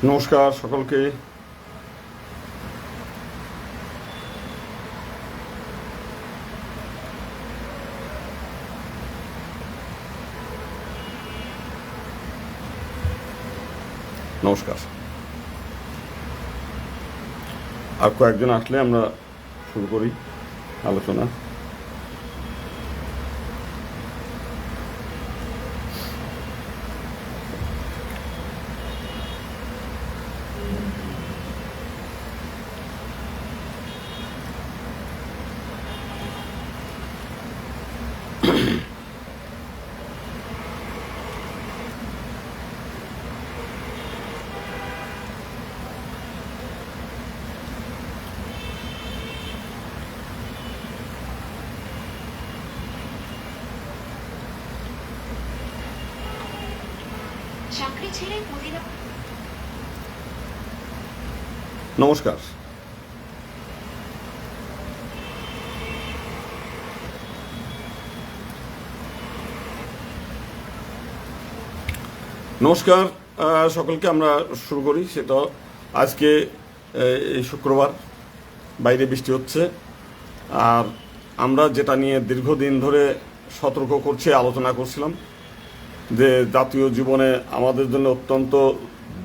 নমস্কার সকলকে। নমস্কার। আর কয়েকজন আসলে আমরা শুরু করি আলোচনা। নমস্কার। নমস্কার সকলকে। আমরা শুরু করি। সেটা আজকে এই শুক্রবার, বাইরে বৃষ্টি হচ্ছে। আর আমরা যেটা নিয়ে দীর্ঘদিন ধরে সতর্ক করছি, আলোচনা করছিলাম, যে জাতীয় জীবনে আমাদের জন্য অত্যন্ত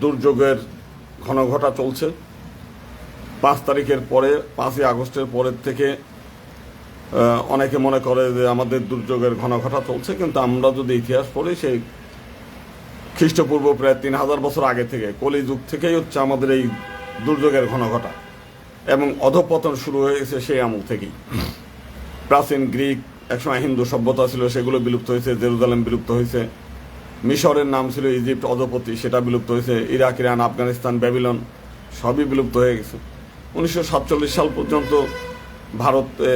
দুর্যোগের ঘনঘটা চলছে। 5 তারিখের পরে, 5ই আগস্টের পরের থেকে অনেকে মনে করে যে আমাদের দুর্যোগের ঘনঘটা চলছে, কিন্তু আমরা যদি ইতিহাস পড়ি, সেই খ্রিস্টপূর্ব প্রায় 3000 বছর আগে থেকে, কলিযুগ থেকেই হচ্ছে আমাদের এই দুর্যোগের ঘনঘটা, এবং অধঃপতন শুরু হয়ে গেছে সেই আমল থেকেই। প্রাচীন গ্রিক, একসময় হিন্দু সভ্যতা ছিল, সেগুলো বিলুপ্ত হয়েছে। জেরুজালেম বিলুপ্ত হয়েছে। মিশরের নাম ছিল ইজিপ্ট, অধপতি, সেটা বিলুপ্ত হয়েছে। ইরাক, ইরান, আফগানিস্তান, ব্যাবিলন সবই বিলুপ্ত হয়ে গেছে। 1947 সাল পর্যন্ত ভারতে,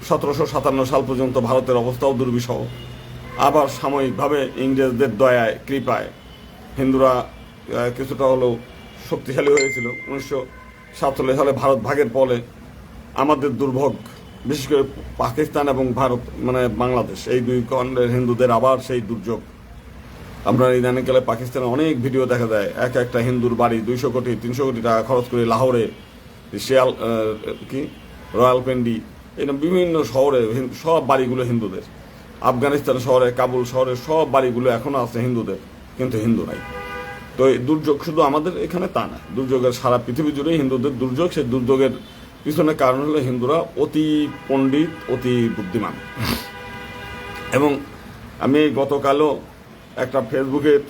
1757 সাল পর্যন্ত ভারতের অবস্থাও দুর্বিষহ। আবার সাময়িকভাবে ইংরেজদের দয়ায়, কৃপায় হিন্দুরা কিছুটা হলেও শক্তিশালী হয়েছিল। 1947 সালে ভারত ভাগের ফলে আমাদের দুর্ভোগ, বিশেষ করে পাকিস্তান এবং ভারত, মানে বাংলাদেশ, এই দুই খণ্ডের হিন্দুদের আবার সেই দুর্যোগ। আপনার ইদানিংকালে পাকিস্তানে অনেক ভিডিও দেখা যায়, একটা হিন্দুর বাড়ি 200 কোটি 300 কোটি টাকা খরচ করে লাহোরে, রয়্যালপিন্ডি, এরকম বিভিন্ন শহরে সব বাড়িগুলো হিন্দুদের। আফগানিস্তান শহরে, কাবুল শহরে সব বাড়িগুলো এখনো আছে হিন্দুদের, কিন্তু হিন্দু নাই। তো এই দুর্যোগ শুধু আমাদের এখানে তা না, দুর্যোগের সারা পৃথিবী জুড়েই হিন্দুদের দুর্যোগ। সেই দুর্যোগের পিছনে কারণ হলো হিন্দুরা অতি পণ্ডিত, অতি বুদ্ধিমান। এবং আমি গতকালও একটা ফেসবুকের,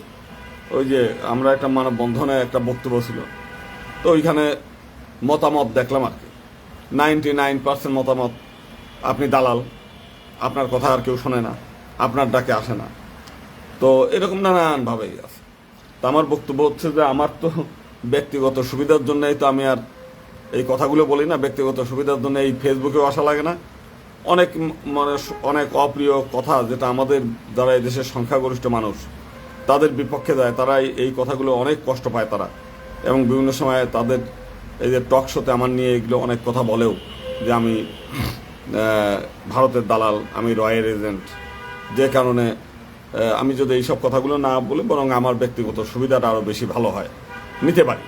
ওই যে আমরা একটা মানববন্ধনে একটা বক্তব্য ছিল, তো ওইখানে মতামত দেখলাম আর কি। 99% মতামত, আপনি দালাল, আপনার কথা আর কেউ শোনে না, আপনার ডাকে আসে না। তো এরকম নানানভাবেই আছে। তো আমার বক্তব্য হচ্ছে যে আমার তো ব্যক্তিগত সুবিধার জন্যই তো আমি আর এই কথাগুলো বলি না। ব্যক্তিগত সুবিধার জন্য এই ফেসবুকেও আসা লাগে না। অনেক অনেক অপ্রিয় কথা, যেটা আমাদের যারা এই দেশের সংখ্যাগরিষ্ঠ মানুষ তাদের বিপক্ষে যায়, তারা এই কথাগুলো অনেক কষ্ট পায় তারা। এবং বিভিন্ন সময় তাদের এই যে টক শোতে আমার নিয়ে এগুলো অনেক কথা বলেও, যে আমি ভারতের দালাল, আমি রয়ের এজেন্ট। যে কারণে আমি যদি এইসব কথাগুলো না বলি, বরং আমার ব্যক্তিগত সুবিধাটা আরও বেশি ভালো হয়, নিতে পারি,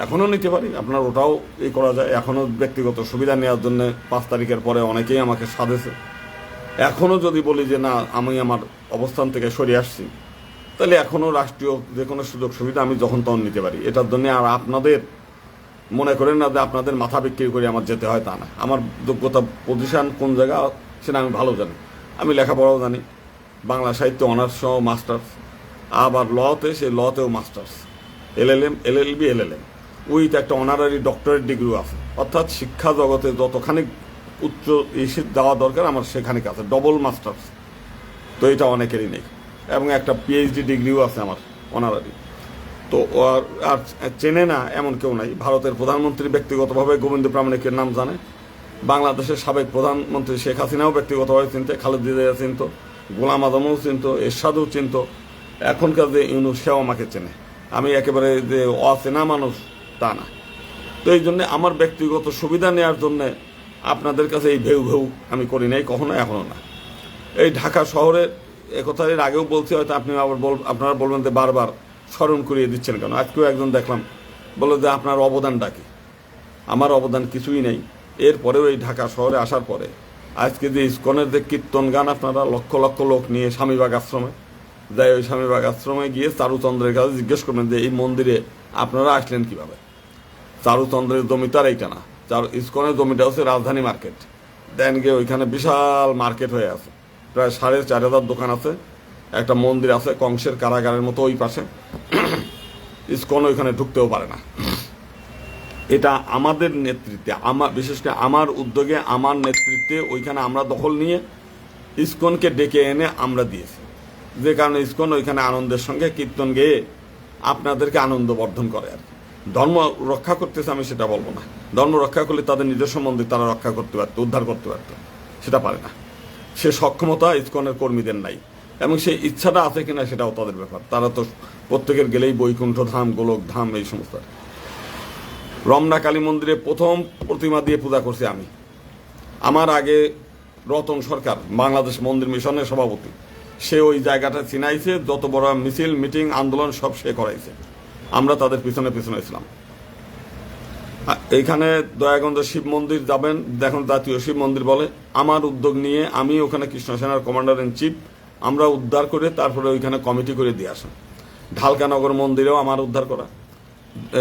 এখনও নিতে পারি। আপনার ওটাও করা যায়। এখনও ব্যক্তিগত সুবিধা নেওয়ার জন্য 5 তারিখের পরে অনেকেই আমাকে সাধেছে। এখনও যদি বলি যে না, আমি আমার অবস্থান থেকে সরে আসছি, তাহলে এখনও রাষ্ট্রীয় যে কোনো সুযোগ সুবিধা আমি যখন তখন নিতে পারি। এটার জন্য আর আপনাদের মনে করেন না যে আপনাদের মাথা বিক্রি করে আমার যেতে হয়, তা না। আমার যোগ্যতা, পজিশন কোন জায়গা সেটা আমি ভালো জানি। আমি লেখাপড়াও জানি, বাংলা সাহিত্য অনার্স সহ মাস্টার্স, আবার লতে, সেই লতেও masters, LLM, LLB, LLM with একটা অনারারি ডক্টরেট ডিগ্রিও আছে। অর্থাৎ শিক্ষা জগতে যতখানি উচ্চ দেওয়া দরকার আমার সেখানে আছে, ডবল মাস্টার্স। তো এটা অনেকেরই নেই। এবং একটা PhD ডিগ্রিও আছে আমার, অনারারি। তো আর চেনে না এমন কেউ নাই। ভারতের প্রধানমন্ত্রী ব্যক্তিগতভাবে গোবিন্দ প্রামাণিকের নাম জানে, বাংলাদেশের সাবেক প্রধানমন্ত্রী শেখ হাসিনাও ব্যক্তিগতভাবে চিনতে, খালেদা জিয়া চিনত, গোলাম আজমও চিনত, এরশাদও চিনত, এখনকার যে ইউনূস সেও আমাকে চেনে। আমি একেবারে যে অচেনা মানুষ তা না। তো এই জন্যে আমার ব্যক্তিগত সুবিধা নেওয়ার জন্যে আপনাদের কাছে এই ভেউ ভেউ আমি করি নাই কখনো, এখনও না। এই ঢাকা শহরের একথা এর আগেও বলছি, হয়তো আপনি আবার আপনারা বলবেন যে বারবার স্মরণ করিয়ে দিচ্ছেন কেন? আজকেও একজন দেখলাম বলে যে আপনার অবদানটা কি? আমার অবদান কিছুই নেই। এরপরেও এই ঢাকা শহরে আসার পরে আজকে যে ইসকনের যে কীর্তন গান আপনারা লক্ষ লক্ষ লোক নিয়ে স্বামীবাগ আশ্রমে যাই, ওই স্বামীবাগ আশ্রমে গিয়ে চারুচন্দ্রের কাছে জিজ্ঞেস করবেন যে এই মন্দিরে আপনারা আসলেন কিভাবে? চারুচন্দ্রের জমি তো আর এইটা না, ইসকনের জমিটা হচ্ছে রাজধানী মার্কেট। দেন গিয়ে ওইখানে বিশাল মার্কেট হয়ে আছে, প্রায় 4,500 দোকান আছে, একটা মন্দির আছে কংসের কারাগারের মতো ওই পাশে। ইসকন ওইখানে ঢুকতেও পারে না। এটা আমাদের নেতৃত্বে, বিশেষ করে আমার উদ্যোগে, আমার নেতৃত্বে ওইখানে আমরা দখল নিয়ে ইসকনকে ডেকে এনে আমরা দিয়েছি। যে কারণে ইসকন ওইখানে আনন্দের সঙ্গে কীর্তন গেয়ে আপনাদেরকে আনন্দ বর্ধন করে আর কি। ধর্ম রক্ষা করতেছে আমি সেটা বলবো না। ধর্ম রক্ষা করলে তাদের নিজস্ব মন্দির তারা রক্ষা করতে পারত, উদ্ধার করতে পারত, সেটা পারে না। সে সক্ষমতা ইসকনের কর্মীদের নাই, এবং সেই ইচ্ছাটা আছে কিনা সেটাও তাদের ব্যাপার। তারা তো প্রত্যেকের গেলেই বৈকুণ্ঠ ধাম, গোলক ধাম, এই সমস্ত। রমনা কালী মন্দিরে প্রথম প্রতিমা দিয়ে পূজা করছি আমি। আমার আগে রতন সরকার, বাংলাদেশ মন্দির মিশনের সভাপতি, সে ওই জায়গাটা চিনাইছে, যত বড় মিছিল, মিটিং, আন্দোলন সব সে করাইছে। আমরা তাদের পিছনে পিছনে ছিলাম। এইখানে দয়াগঞ্জ শিব মন্দির যাবেন, দেখুন জাতীয় শিব মন্দির বলে, আমার উদ্যোগ নিয়ে আমি ওখানে কৃষ্ণ সেনার কমান্ডার ইন চিফ, আমরা উদ্ধার করে তারপরে ওইখানে কমিটি করে দিয়ে আসেন। ঢালকানগর মন্দিরেও আমার উদ্ধার করা।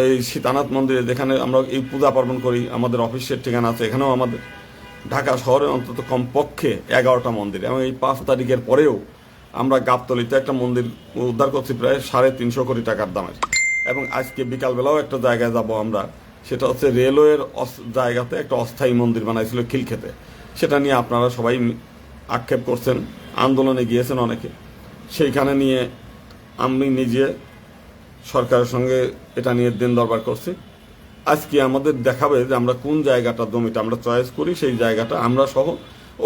এই সীতানাথ মন্দিরে যেখানে আমরা এই পূজা পার্বণ করি, আমাদের অফিসের ঠিকানা আছে, এখানেও আমাদের। ঢাকা শহরে অন্তত কমপক্ষে 11টা মন্দির, এবং এই 5 তারিখের পরেও আমরা গাবতলিতে একটা মন্দির উদ্ধার করছি প্রায় 350 কোটি টাকার দামের। এবং আজকে বিকালবেলাও একটা জায়গায় যাব আমরা, সেটা হচ্ছে রেলওয়ের জায়গাতে একটা অস্থায়ী মন্দির বানাইছিল খিলক্ষেতে। সেটা নিয়ে আপনারা সবাই আক্ষেপ করছেন, আন্দোলনে গিয়েছেন অনেকে। সেইখানে নিয়ে আমি নিজে সরকারের সঙ্গে এটা নিয়ে দিন দরবার করছি। আজকে আমাদের দেখাবে যে আমরা কোন জায়গাটা, জমিটা আমরা চয়েস করি, সেই জায়গাটা আমরা সহ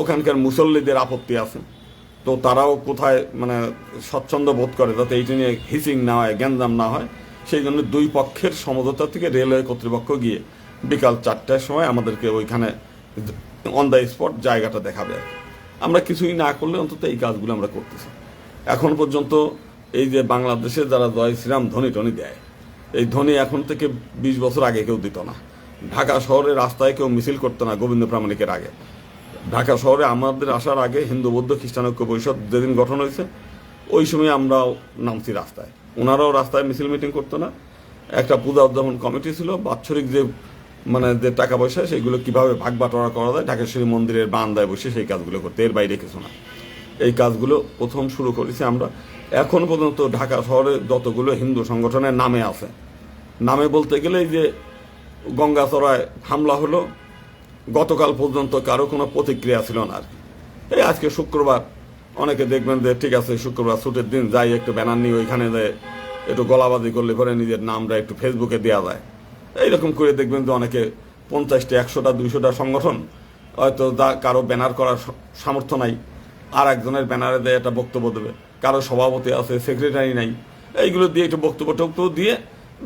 ওখানকার মুসল্লিদের আপত্তি আছে, তো তারাও কোথায় মানে স্বচ্ছন্দ বোধ করে যাতে এইটা নিয়ে হিসিং না হয়, গ্যাঞ্জাম না হয়। সেই জন্য দুই পক্ষের সমঝোতা থেকে রেলওয়ে কর্তৃপক্ষ গিয়ে বিকাল 4টার সময় আমাদেরকে ওইখানে অন দ্য স্পট জায়গাটা দেখাবে আর কি। আমরা কিছুই না করলে অন্তত এই কাজগুলো আমরা করতেছি। এখন পর্যন্ত এই যে বাংলাদেশে যারা জয় শ্রীরাম ধ্বনি টনি দেয়, এই ধ্বনি এখন থেকে 20 বছর আগে কেউ দিত না। ঢাকা শহরে রাস্তায় কেউ মিছিল করতো না গোবিন্দ প্রামাণিকের আগে। ঢাকা শহরে আমাদের আসার আগে হিন্দু বৌদ্ধ খ্রিস্টান ঐক্য পরিষদ যেদিন গঠন হয়েছে, ওই সময় আমরাও নামছি রাস্তায়। ওনারাও রাস্তায় মিছিল মিটিং করতো না। একটা পূজা উদ্যাপন কমিটি ছিল, বাৎসরিক যে যে টাকা পয়সা সেগুলো কিভাবে ভাগ বাটোয়ারা করা যায় ঢাকেশ্বরী মন্দিরের বারান্দায় বসে সেই কাজগুলো করতে, এর বাইরে কিছু না। এই কাজগুলো প্রথম শুরু করেছি আমরা। এখন পর্যন্ত ঢাকা শহরে যতগুলো হিন্দু সংগঠনের নামে আছে, নামে বলতে গেলে যে গঙ্গাচড়ায় হামলা হলো, গতকাল পর্যন্ত কারো কোনো প্রতিক্রিয়া ছিল না আর কি। এই আজকে শুক্রবার, অনেকে দেখবেন যে ঠিক আছে শুক্রবার ছুটির দিন যাই, একটু ব্যানার নিয়ে ওইখানে যে একটু গলাবাজি করলে পরে নিজের নামটা একটু ফেসবুকে দেওয়া যায়। এইরকম করে দেখবেন যে অনেকে 50টা 100টা 200টা সংগঠন, হয়তো কারো ব্যানার করার সামর্থ্য নাই, আর একজনের ব্যানারে দেয় একটা বক্তব্য দেবে, কারো সভাপতি আছে, সেক্রেটারি নাই, এইগুলো দিয়ে একটু বক্তব্য টক্তব্য দিয়ে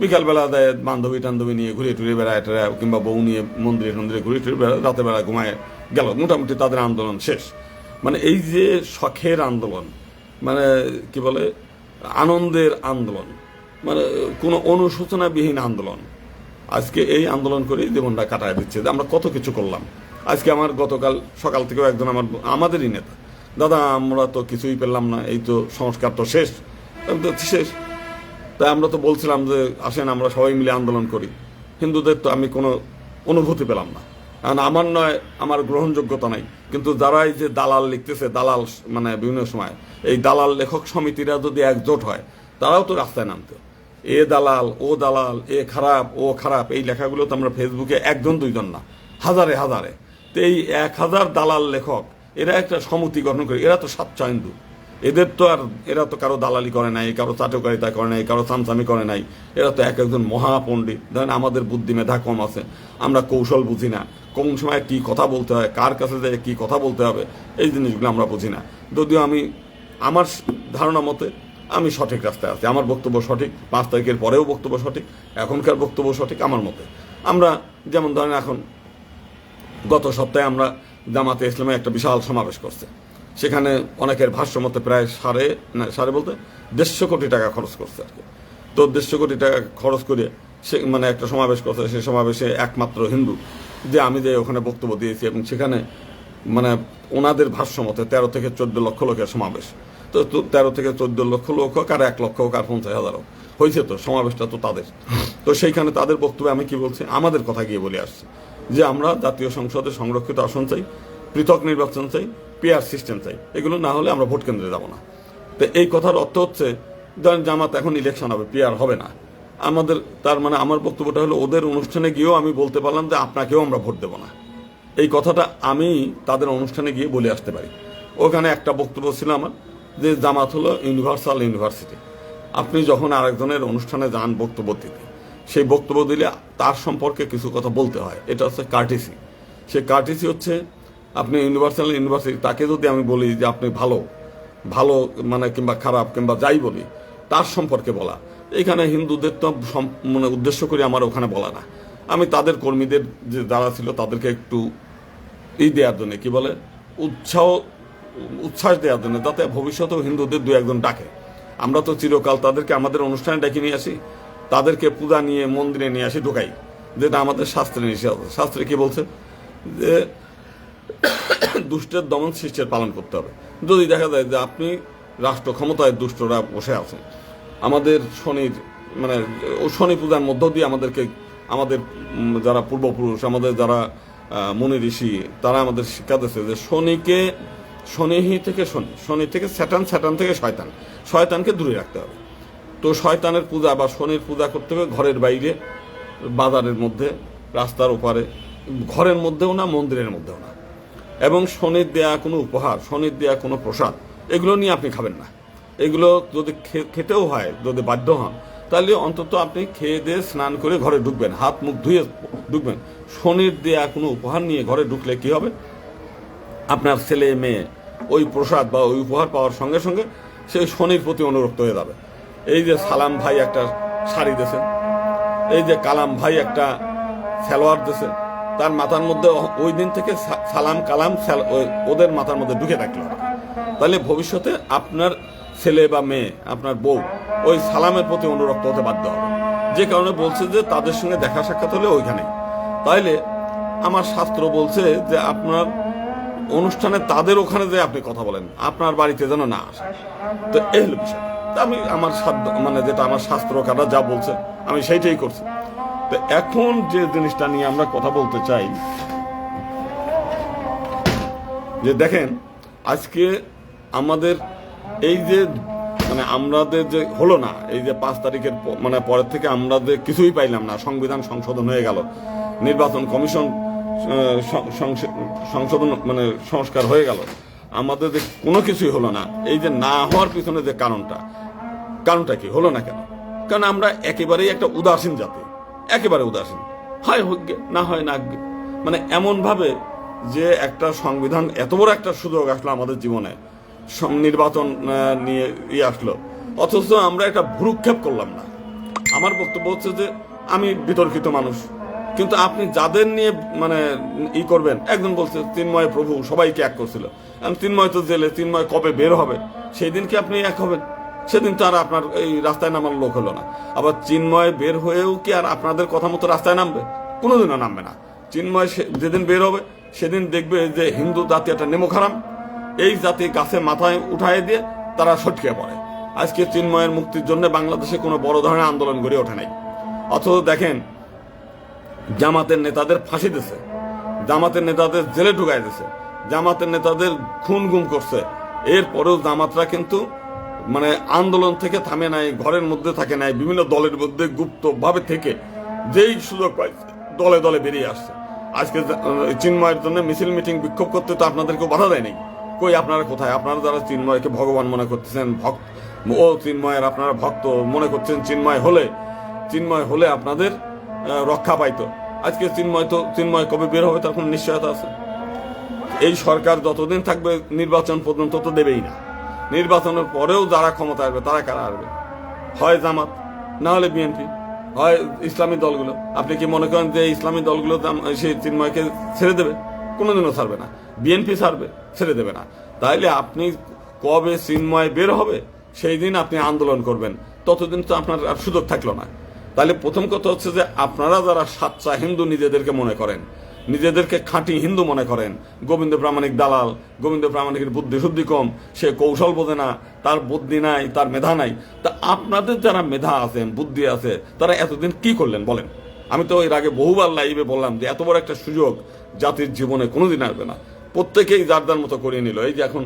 বিকালবেলা দেয় বান্ধবী টান্ধবী নিয়ে ঘুরে টুরে বেড়ায়, কিংবা বউ নিয়ে মন্দিরে টন্দিরে ঘুরে টুরে বেড়ায়, রাতে বেলা ঘুমায় গেল, মোটামুটি তাদের আন্দোলন শেষ। মানে এই যে শখের আন্দোলন, মানে কি বলে আনন্দের আন্দোলন, মানে কোনো অনুশোচনাবিহীন আন্দোলন, আজকে এই আন্দোলন করেই জীবনটা কাটায় দিচ্ছে। আমরা কত কিছু করলাম। আজকে আমার গতকাল সকাল থেকেও একজন আমাদেরই নেতা, দাদা আমরা তো কিছুই পেলাম না, এই তো সংস্কার তো শেষ, শেষ। তাই আমরা তো বলছিলাম যে আসেন আমরা সবাই মিলে আন্দোলন করি। হিন্দুদের তো আমি কোনো অনুভূতি পেলাম না, কারণ আমার নয়, আমার গ্রহণযোগ্যতা নাই। কিন্তু যারা এই যে দালাল লিখতেছে, দালাল মানে বিভিন্ন সময় এই দালাল লেখক সমিতিরা যদি একজোট হয়, তারাও তো রাস্তায় নামতো। এ দালাল, ও দালাল, এ খারাপ, ও খারাপ, এই লেখাগুলো তো আমরা ফেসবুকে একজন দুইজন না, হাজারে হাজারে। তো এই 1000 দালাল লেখক এরা একটা সমিতি গঠন করে, এরা তো স্বাচ্ছন্দ্য, এদের তো আর এরা তো কারো দালালি করে নাই, কারো চাটকারিতা করে নাই, কারো চামচামি করে নাই। এরা তো একজন মহাপণ্ডিত। ধরেন আমাদের বুদ্ধি মেধা কম আছে, আমরা কৌশল বুঝি না, কোন সময় কি কথা বলতে হয়, কার কাছে যায় কি কথা বলতে হবে, এই জিনিসগুলো আমরা বুঝি না। যদিও আমি আমার ধারণা মতে আমি সঠিক রাস্তায় আছি, আমার বক্তব্য সঠিক, 5 তারিখের পরেও বক্তব্য সঠিক, এখনকার বক্তব্য সঠিক আমার মতে। আমরা যেমন ধরেন এখন গত সপ্তাহে আমরা জামাতে ইসলামে একটা বিশাল সমাবেশ করছে, সেখানে অনেকের ভাষ্য মতে প্রায় সাড়ে বলতে 150 কোটি টাকা খরচ করছে আর কি। তো 70 কোটি টাকা খরচ করে সে মানে একটা সমাবেশ করছে, সেই সমাবেশে একমাত্র হিন্দু যে আমি যে ওখানে বক্তব্য দিয়েছি, এবং সেখানে মানে ওনাদের ভাষ্য মতে 13 থেকে 14 লক্ষ লোকের সমাবেশ। তো 13 থেকে 14 লক্ষ লোক হোক আর 1 লক্ষ হোক আর 50,000 হোক, হয়েছে তো সমাবেশটা তো তাদের। তো সেইখানে তাদের বক্তব্যে আমি কি বলছি, আমাদের কথা গিয়ে বলে আসছি যে আমরা জাতীয় সংসদে সংরক্ষিত আসন চাই, পৃথক নির্বাচন চাই, পিআর সিস্টেম চাই, এগুলো না হলে আমরা ভোট কেন্দ্রে যাব না। তো এই কথার অর্থ হচ্ছে ধরেন জামাত এখন ইলেকশন হবে, পিআর হবে না আমাদের, তার মানে আমার বক্তব্যটা হলো ওদের অনুষ্ঠানে গিয়েও আমি বলতে পারলাম যে আপনাকেও আমরা ভোট দেবো না। এই কথাটা আমি তাদের অনুষ্ঠানে গিয়ে বলে আসতে পারি। ওখানে একটা বক্তব্য ছিল আমার যে জামাত হলো ইউনিভার্সাল ইউনিভার্সিটি। আপনি যখন আরেকজনের অনুষ্ঠানে যান বক্তব্য দিতে, সেই বক্তব্য দিলে তার সম্পর্কে কিছু কথা বলতে হয়, এটা হচ্ছে কার্টিসি। সেই কার্টিসি হচ্ছে আপনি ইউনিভার্সাল ইউনিভার্সিটি, তাকে যদি আমি বলি যে আপনি ভালো ভালো মানে কিংবা খারাপ কিংবা যাই বলি তার সম্পর্কে বলা, এখানে হিন্দুদের তো মানে উদ্দেশ্য করে আমার ওখানে বলা না। আমি তাদের কর্মীদের যে যারা ছিল তাদেরকে একটু দেওয়ার জন্য কি বলে উচ্ছ্বাস দেওয়ার জন্য, যাতে ভবিষ্যতেও হিন্দুদের 2-1 ডাকে। আমরা তো চিরকাল তাদেরকে আমাদের অনুষ্ঠানে ডেকে নিয়ে আসি, তাদেরকে পূজা নিয়ে মন্দিরে নিয়ে আসি ঢোকাই, যেটা আমাদের শাস্ত্রে নিষেধ। শাস্ত্রে কি বলছে যে দুষ্টের দমন শিষ্টের পালন করতে হবে। যদি দেখা যায় যে আপনি রাষ্ট্র ক্ষমতায় দুষ্টরা বসে আছে, আমাদের শনির মানে শনি পূজার মধ্য দিয়ে আমাদেরকে আমাদের যারা পূর্বপুরুষ, আমাদের যারা মুনি ঋষি, তারা আমাদের শিক্ষা দিচ্ছে যে শনি থেকে শনি থেকে স্যাটার্ন, স্যাটার্ন থেকে শয়তানকে দূরে রাখতে হবে। তো শয়তানের পূজা বা শনির পূজা করতে হবে ঘরের বাইরে, বাজারের মধ্যে, রাস্তার ওপারে, ঘরের মধ্যেও না, মন্দিরের মধ্যেও না। এবং শনির দেয়া কোনো উপহার, শনির দেয়া কোনো প্রসাদ, এগুলো নিয়ে আপনি খাবেন না। এগুলো যদি খেতেও হয়, যদি বাধ্য হন, তাহলে অন্তত আপনি খেয়ে দিয়ে স্নান করে ঘরে ঢুকবেন, হাত মুখ ধুয়ে ঢুকবেন। শনির দেয়া কোনো উপহার নিয়ে ঘরে ঢুকলে কি হবে, আপনার ছেলে মেয়ে ওই প্রসাদ বা ওই উপহার পাওয়ার সঙ্গে সঙ্গে সেই শনির প্রতি অনুরক্ত হয়ে যাবে। এই যে সালাম ভাই একটা শাড়ি দিয়েছে, এই যে কালাম ভাই একটা সালোয়ার দিয়েছে, তার মাথার মধ্যে ওই দিন থেকে সালাম কালাম ওদের মাথার মধ্যে ঢুকে থাকলো। তাহলে ভবিষ্যতে আপনার ছেলে বা মেয়ে, আপনার বউ ওই সালামের প্রতি অনুরক্ত হতে বাধ্য হবে। যে কারণে বলছে যে তাদের সঙ্গে দেখা সাক্ষাৎ হলে ওইখানে। তাইলে আমার শাস্ত্র বলছে যে আপনার অনুষ্ঠানে তাদের ওখানে যে আপনি কথা বলেন, আপনার বাড়িতে যেন না আসে। তো এই হলো বিষয়। আমি আমার মানে যেটা আমার শাস্ত্রকাররা যা বলছে আমি সেইটাই করছি। তো এখন যে জিনিসটা নিয়ে আমরা কথা বলতে চাই যে দেখেন আজকে আমাদের এই যে মানে আমাদের যে হলো না, এই যে 5 তারিখের মানে পরের থেকে আমরা যে কিছুই পাইলাম না, সংবিধান সংশোধন হয়ে গেল, নির্বাচন কমিশন সংশোধন মানে সংস্কার হয়ে গেল, আমাদের যে কোনো কিছুই হলো না। এই যে না হওয়ার পিছনে যে কারণটা কি হলো না কেন? কারণ আমরা একেবারেই একটা উদাসীন জাতি, একেবারে উদাসীন, হয় হোক না হয় না, মানে এমন ভাবে যে একটা সংবিধান এত বড় একটা সুযোগ আসলো আমাদের জীবনে, নির্বাচন নিয়ে আসলো, অথচ আমরা একটা ভ্রুক্ষেপ করলাম না। আমার বক্তব্য হচ্ছে যে আমি বিতর্কিত মানুষ, কিন্তু আপনি যাদের নিয়ে মানে করবেন, একজন বলছে চিন্ময় প্রভু সবাইকে এক করছিল, চিন্ময় তো জেলে, চিন্ময় কবে বের হবে সেই দিন কি আপনি এক হবেন? সেদিন তো আর আপনার এই রাস্তায় নামার লোক হলো না। আবার চিন্ময় বের হয়েও কি আর আপনাদের কথা মতো রাস্তায় নামবে? কোনোদিনও নামবে না। চিন্ময় যেদিন বের হবে সেদিন দেখবে যে হিন্দু জাতি একটা নেমোখারাম, এই জাতি গাছে মাথায় উঠায় দিয়ে তারা সটকে পড়ে। আজকে চিন্ময়ের মুক্তির জন্য বাংলাদেশে কোনো বড় ধরনের আন্দোলন গড়ে ওঠে নাই, অথচ দেখেন জামাতের নেতাদের ফাঁসি দিছে, জামাতের নেতাদের জেলে ঢুকাই দিছে, জামাতের নেতাদের খুন গুম করছে। এরপরেও জামাতরা কিন্তু মানে আন্দোলন থেকে থামে নাই, ঘরের মধ্যে থাকে নাই, বিভিন্ন দলের মধ্যে গুপ্ত ভাবে থেকে যেই সুযোগ পাইছে দলে দলে বেরিয়ে আসছে। আজকে চিন্ময়ের জন্য মিছিল মিটিং বিক্ষোভ করতে তো আপনাদেরকেও বাধা দেয় নাই। কই আপনারা কোথায়? আপনারা যারা চিন্ময়কে ভগবান মনে করতেছেন, ও চিন্ময়ের আপনারা ভক্ত মনে করছেন, চিন্ময় হলে আপনাদের রক্ষা পাইতো। আজকে চিন্ময় কবে বের হবে তার কোনো নিশ্চয়তা আছে? এই সরকার যতদিন থাকবে নির্বাচন পর্যন্ত তো দেবেই না। নির্বাচনের পরেও যারা ক্ষমতা আসবে তারা কারা আসবে? হয় জামাত, না হলে বিএনপি, হয় ইসলামী দলগুলো। আপনি কি মনে করেন যে ইসলামী দলগুলো সেই চিন্ময়কে ছেড়ে দেবে? কোনোদিনও ছাড়বে না। বিএনপি ছাড়বে, ছেড়ে দেবে না। তাইলে আপনি কবে চিন্ময় বের হবে সেই দিন আপনি আন্দোলন করবেন, ততদিন তো আপনার আর সুযোগ থাকলো না। তাহলে প্রথম কথা হচ্ছে যে আপনারা যারা সাচ্চা হিন্দু নিজেদেরকে মনে করেন, নিজেদেরকে খাঁটি হিন্দু মনে করেন, গোবিন্দ প্রামাণিক দালাল, গোবিন্দ প্রামাণিকের বুদ্ধি শুদ্ধি কম, সে কৌশল বোঝে না, তার বুদ্ধি নাই, তার মেধা নাই। তা আপনাদের যারা মেধা আছে, বুদ্ধি আছে, তারা এতদিন কি করলেন বলেন? আমি তো এর আগে বহুবার লাইভে বললাম যে এত বড় একটা সুযোগ জাতির জীবনে কোনোদিন আসবে না। প্রত্যেকেই যার যার মতো করিয়ে নিল। এই যে এখন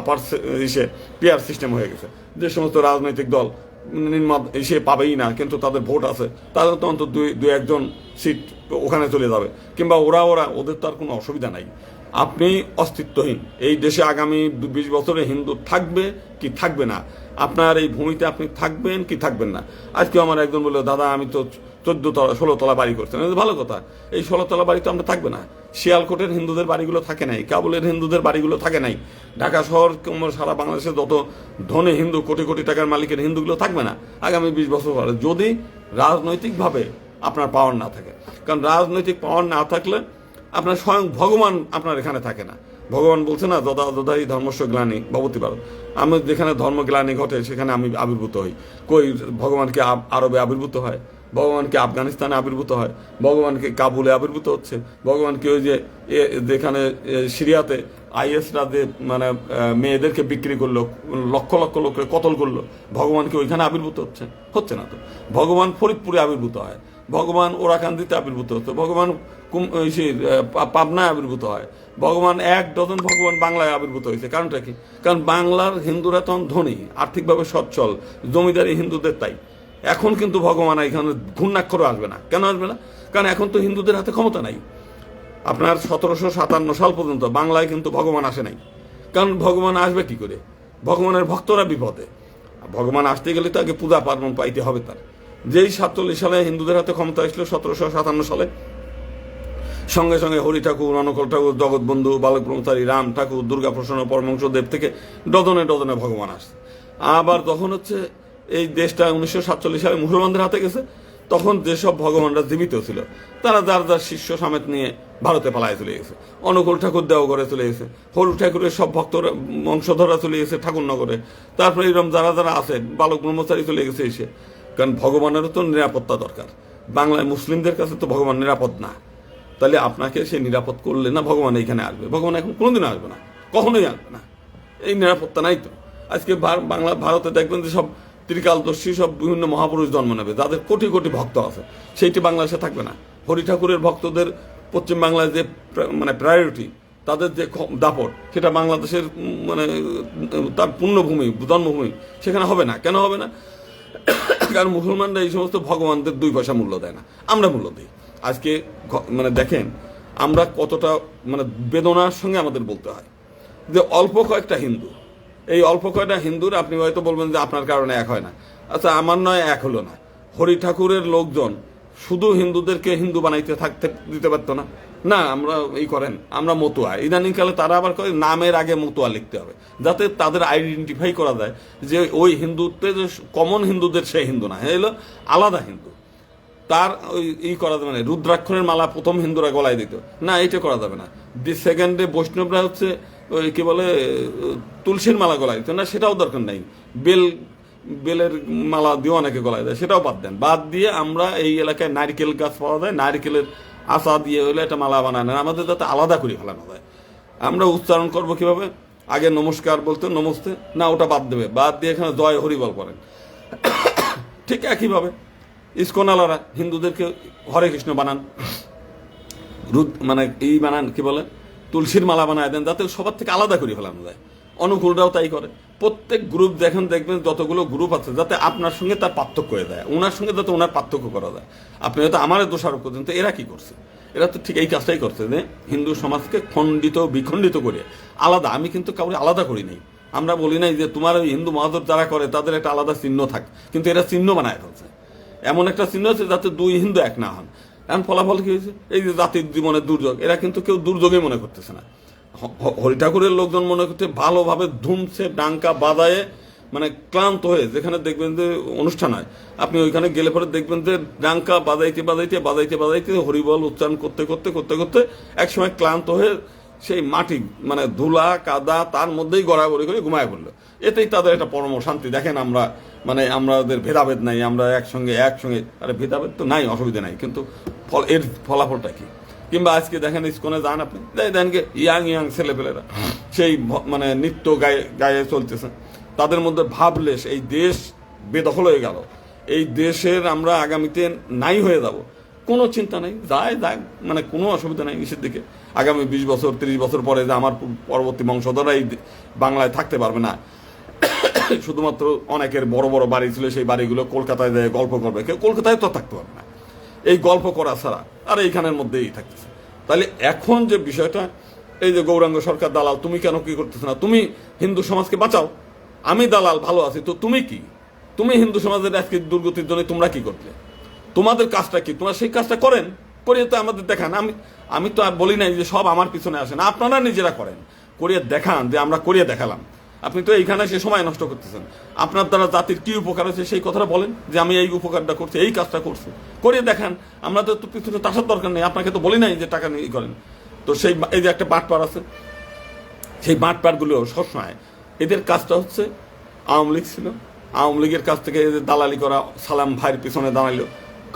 আপার পিয়ার সিস্টেম হয়ে গেছে, যে সমস্ত রাজনৈতিক দল সে পাবেই না, কিন্তু তাদের ভোট আছে, তাদের তো অন্তত দুই একজন সিট ওখানে চলে যাবে, কিংবা ওরা ওদের তো আর কোনো অসুবিধা নাই। আপনি অস্তিত্বহীন। এই দেশে আগামী 20 বছরে হিন্দু থাকবে কি থাকবে না, আপনার এই ভূমিতে আপনি থাকবেন কি থাকবেন না। আজকে আমার একজন বললো, দাদা আমি তো 16 তলা বাড়ি করছেন। ভালো কথা, এই 16 তলা বাড়ি তো আমরা থাকবে না। শিয়ালকোটের হিন্দুদের বাড়িগুলো থাকে নাই, কাবুলের হিন্দুদের বাড়িগুলো থাকে নাই, ঢাকা শহর সারা বাংলাদেশে যত ধনী হিন্দু, কোটি কোটি টাকার মালিকের হিন্দুগুলো থাকবে না আগামী 20 বছর পরে, যদি রাজনৈতিকভাবে আপনার পাওয়ার না থাকে। কারণ রাজনৈতিক পাওয়ার না থাকলে আপনার স্বয়ং ভগবান আপনার এখানে থাকে না। ভগবান বলছে না, যদা যদাই ধর্মস্ব গ্লানি ভবতি ভারত, আমি যেখানে ধর্মগ্লানি ঘটে সেখানে আমি আবির্ভূত হই। কই ভগবানকে আরবে আবির্ভূত হয়, ভগবানকে আফগানিস্তানে আবির্ভূত হয়, ভগবানকে কাবুলে আবির্ভূত হচ্ছে, ভগবানকে ওই যে যেখানে সিরিয়াতে আইএসরা যে মানে মেয়েদেরকে বিক্রি করলো, লক্ষ লক্ষ লোককে কতল করলো, ভগবানকে ওইখানে আবির্ভূত হচ্ছে না তো। ভগবান ফরিদপুরে আবির্ভূত হয়, ভগবান ওরাকান্দিতে আবির্ভূত হতো, ভগবান পাবনায় আবির্ভূত হয়, ভগবান 1 ডজন ভগবান বাংলায় আবির্ভূত হয়েছে। কারণটা কি? কারণ বাংলার হিন্দুরা তখন ধনী, আর্থিকভাবে সচ্ছল, জমিদারি হিন্দুদের তাই। এখন কিন্তু ভগবান এখানে ঘূর্ণাক্ষরও আসবে না। কেন আসবে না? কারণ এখন তো হিন্দুদের হাতে ক্ষমতা নাই। আপনার 1757 সাল পর্যন্ত বাংলায় কিন্তু ভগবান আসে নাই। কারণ ভগবান আসবে কি করে? ভগবানের ভক্তরা বিপদে। ভগবান আসতে গেলে তো আগে পূজা পার্বণ পাইতে হবে তার। যেই 47 সালে হিন্দুদের হাতে ক্ষমতা আসলো, 1757 সালে, সঙ্গে সঙ্গে হরি ঠাকুর, অনুকূল ঠাকুর, জগৎবন্ধু, বালক ব্রহ্মচারী, রাম ঠাকুর, দুর্গা প্রসন্ন, পরমহংসদেব থেকে ডজনে ডজনে ভগবান আসছে। আবার তখন হচ্ছে এই দেশটা 1947 সালে মুসলমানদের হাতে গেছে, তখন যেসব ভগবানরা জীবিত ছিল তারা যার যার শিষ্য সমেত নিয়ে ভারতে পালায় চলে গেছে। অনুকূল ঠাকুর দেওঘরে চলে গেছে, হরু ঠাকুরের সব ভক্তরা বংশধররা চলে গেছে ঠাকুরনগরে, তারপরে এরকম যারা যারা আছেন বালক ব্রহ্মচারী চলে গেছে এসে। কারণ ভগবানেরও তো নিরাপত্তা দরকার। বাংলায় মুসলিমদের কাছে তো ভগবান নিরাপদ না। তাহলে আপনাকে সে নিরাপদ করলে না ভগবান এইখানে আসবে? ভগবান এখন কোনোদিন আসবে না, কখনোই আসবে না। এই নিরাপত্তা নাই তো। আজকে ভারতে দেখবেন যে সব ত্রিকালদর্শী সব বিভিন্ন মহাপুরুষ জন্ম নেবে, যাদের কোটি কোটি ভক্ত আছে, সেইটি বাংলাদেশে থাকবে না। হরি ঠাকুরের ভক্তদের পশ্চিম বাংলায় যে মানে প্রায়োরিটি, তাদের যে দাপট, সেটা বাংলাদেশের মানে তার পূর্ণভূমি, জন্মভূমি, সেখানে হবে না। কেন হবে না? কারণ মুসলমানরা এই সমস্ত ভগবানদের 2 পয়সা মূল্য দেয় না, আমরা মূল্য দিই। আজকে মানে দেখেন আমরা কতটা মানে বেদনার সঙ্গে আমাদের বলতে হয় যে অল্প কয়েকটা হিন্দু, এই অল্প কয়েকটা হিন্দুর আপনি হয়তো বলবেন যে আপনার কারণে এক হয় না। আচ্ছা, আমার নয় এক হলো না, হরি ঠাকুরের লোকজন শুধু হিন্দুদেরকে হিন্দু বানাইতে থাকতে দিতে পারতো না? না, আমরা এই করেন আমরা মতুয়া, ইদানিংকালে তারা আবার করে নামের আগে মতুয়া লিখতে হবে, যাতে তাদের আইডেন্টিফাই করা যায় যে ওই হিন্দুত্বে যে কমন হিন্দুদের সে হিন্দু না, হলো আলাদা হিন্দু। তার ওই করা যাবে না, রুদ্রাক্ষরের মালা প্রথম হিন্দুরা গলায় দিত না, এইটা করা যাবে না। সেকেন্ডে বৈষ্ণবরা হচ্ছে ওই কি বলে তুলসীর মালা গলায় দিত না, সেটাও দরকার নাই। বেলের মালা দিয়ে অনেকে গলায় দেয়, সেটাও বাদ দেন। বাদ দিয়ে আমরা এই এলাকায় নারকেল গাছ পাওয়া যায়, নারকেলের আশা দিয়ে হইলে একটা মালা বানানো, আমাদের যাতে আলাদা করে ফেলানো যায়। আমরা উচ্চারণ করবো কিভাবে? আগে নমস্কার বলতে নমস্তে, না ওটা বাদ দেবে, বাদ দিয়ে এখানে জয় হরিবল করেন। ঠিক একইভাবে ইস্কনালারা হিন্দুদেরকে হরে কৃষ্ণ বানান, মানে এই বানান কি বলে তুলসীর মালা বানায় দেন, যাতে সবার থেকে আলাদা করে ফেলানো যায়। অনুকূলরাও তাই করে। প্রত্যেক গ্রুপ দেখবেন যতগুলো গ্রুপ আছে, যাতে আপনার সঙ্গে তার পার্থক্য হয়ে যায়, ওনার সঙ্গে যাতে ওনার পার্থক্য করা যায়। আপনি হয়তো আমার দোষারোপ করছেন, তো এরা কি করছে? এরা তো ঠিক এই কাজটাই করছে, যে হিন্দু সমাজকে খণ্ডিত বিখণ্ডিত করে আলাদা। আমি কিন্তু কাউকে আলাদা করি নাই, আমরা বলি নাই যে তোমার ওই হিন্দু মহাজর যারা করে তাদের একটা আলাদা চিহ্ন থাক, কিন্তু এরা চিহ্ন বানায় ফেলছে। এমন একটা চিহ্ন আছে যাতে 2 হিন্দু এক না হন। এখন ফলাফল কি হয়েছে? এই যে জাতির জীবনের দুর্যোগ, এরা কিন্তু কেউ দুর্যোগই মনে করতেছে না। হরি ঠাকুরের লোকজন মনে করতে ভালোভাবে ধুমছে ডাঙ্কা বাজায়ে, মানে ক্লান্ত হয়ে, যেখানে দেখবেন যে অনুষ্ঠান হয় আপনি ওইখানে গেলে পরে দেখবেন যে ডাঙ্কা বাজাইতে বাজাইতে বাজাইতে বাজাইতে হরিবল উচ্চারণ করতে করতে করতে করতে একসময় ক্লান্ত হয়ে সেই মাটি মানে ধুলা কাদা তার মধ্যেই গড়াগড়ি করে ঘুমায় পড়লো। এতেই তাদের একটা পরম শান্তি। দেখেন আমরা মানে আমাদের ভেদাভেদ নাই, আমরা একসঙ্গে আরে ভেদাভেদ তো নাই, অসুবিধা নাই, কিন্তু এর ফলাফলটা কি? কিংবা আজকে দেখেন ইস্কনে যান আপনি, দেখেন ইয়াং ছেলেপেলেরা সেই মানে নৃত্য গায়ে চলতেছে, তাদের মধ্যে ভাবলেশ এই দেশ বেদখল হয়ে গেল, এই দেশের আমরা আগামীতে নাই হয়ে যাব, কোনো চিন্তা নেই, যায় মানে কোনো অসুবিধা নেই নিচের দিকে। আগামী 20 বছর 30 বছর পরে যে আমার পরবর্তী বংশধররা এই বাংলায় থাকতে পারবে না, শুধুমাত্র অনেকের বড় বড় বাড়ি ছিল, সেই বাড়িগুলো কলকাতায় যায় গল্প করবে, কেউ কলকাতায় তো থাকতে পারবে না এই গল্প করা ছাড়া, আর এইখানের মধ্যেই থাকতেছে। তাহলে এখন যে বিষয়টা, এই যে গৌরাঙ্গ সরকার দালাল, তুমি কেন কি করতেছ না? তুমি হিন্দু সমাজকে বাঁচাও, আমি দালাল ভালো আছি, তো তুমি কি? তুমি হিন্দু সমাজের আজকে দুর্গতির জন্য তোমরা কি করলে? তোমাদের কাজটা কি? তোমরা সেই কাজটা করিয়ে তো আমাদের দেখান। আমি তো আর বলি নাই যে সব আমার পিছনে আসেন, আপনারা নিজেরা করেন, করিয়ে দেখান যে আমরা করিয়ে দেখালাম। আপনি তো এইখানে সে সময় নষ্ট করতেছেন। আপনার দ্বারা জাতির কি উপকার হচ্ছে সেই কথাটা বলেন, যে আমি এই উপকারটা করছি, এই কাজটা করছি, করিয়ে দেখান। আমরা তো পিছনে আসার দরকার নেই, আপনাকে তো বলি নাই যে টাকা নিয়ে করেন। তো সেই এই যে একটা বাটপার আছে, সেই বাটপারগুলো সবসময় এদের কাজটা হচ্ছে, আওয়ামী লীগ ছিল, আওয়ামী লীগের কাছ থেকে দালালি করা, সালাম ভাইয়ের পিছনে দাঁড়াইলো,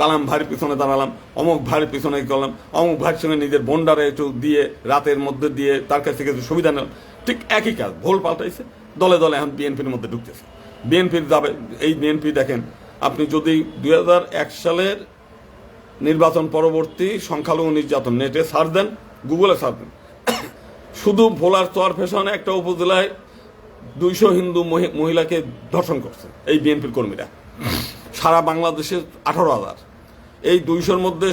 কালাম ভাইয়ের পিছনে দাঁড়ালাম, অমুক ভাইয়ের পিছনে গেলাম, অমুক ভাইয়ের সঙ্গে নিজের বন্ডারে একটু দিয়ে রাতের মধ্যে দিয়ে তার কাছ থেকে সুবিধা নিলাম, ঠিক একই কাজ, ভোল পাল্টাইছে, দলে দলে এখন বিএনপির মধ্যে ঢুকতেছে। বিএনপির যাবে, এই বিএনপি দেখেন আপনি যদি 2001 সালের নির্বাচন পরবর্তী সংখ্যালঘু নির্যাতন নেটে সার্চ দেন, গুগলে সার্চ দেন, শুধু ভোলার চর ফেশনে একটা উপজেলায় 200 হিন্দু মহিলাকে ধর্ষণ করছে এই বিএনপির কর্মীরা, সারা বাংলাদেশে 18,000। এই 200-র মধ্যে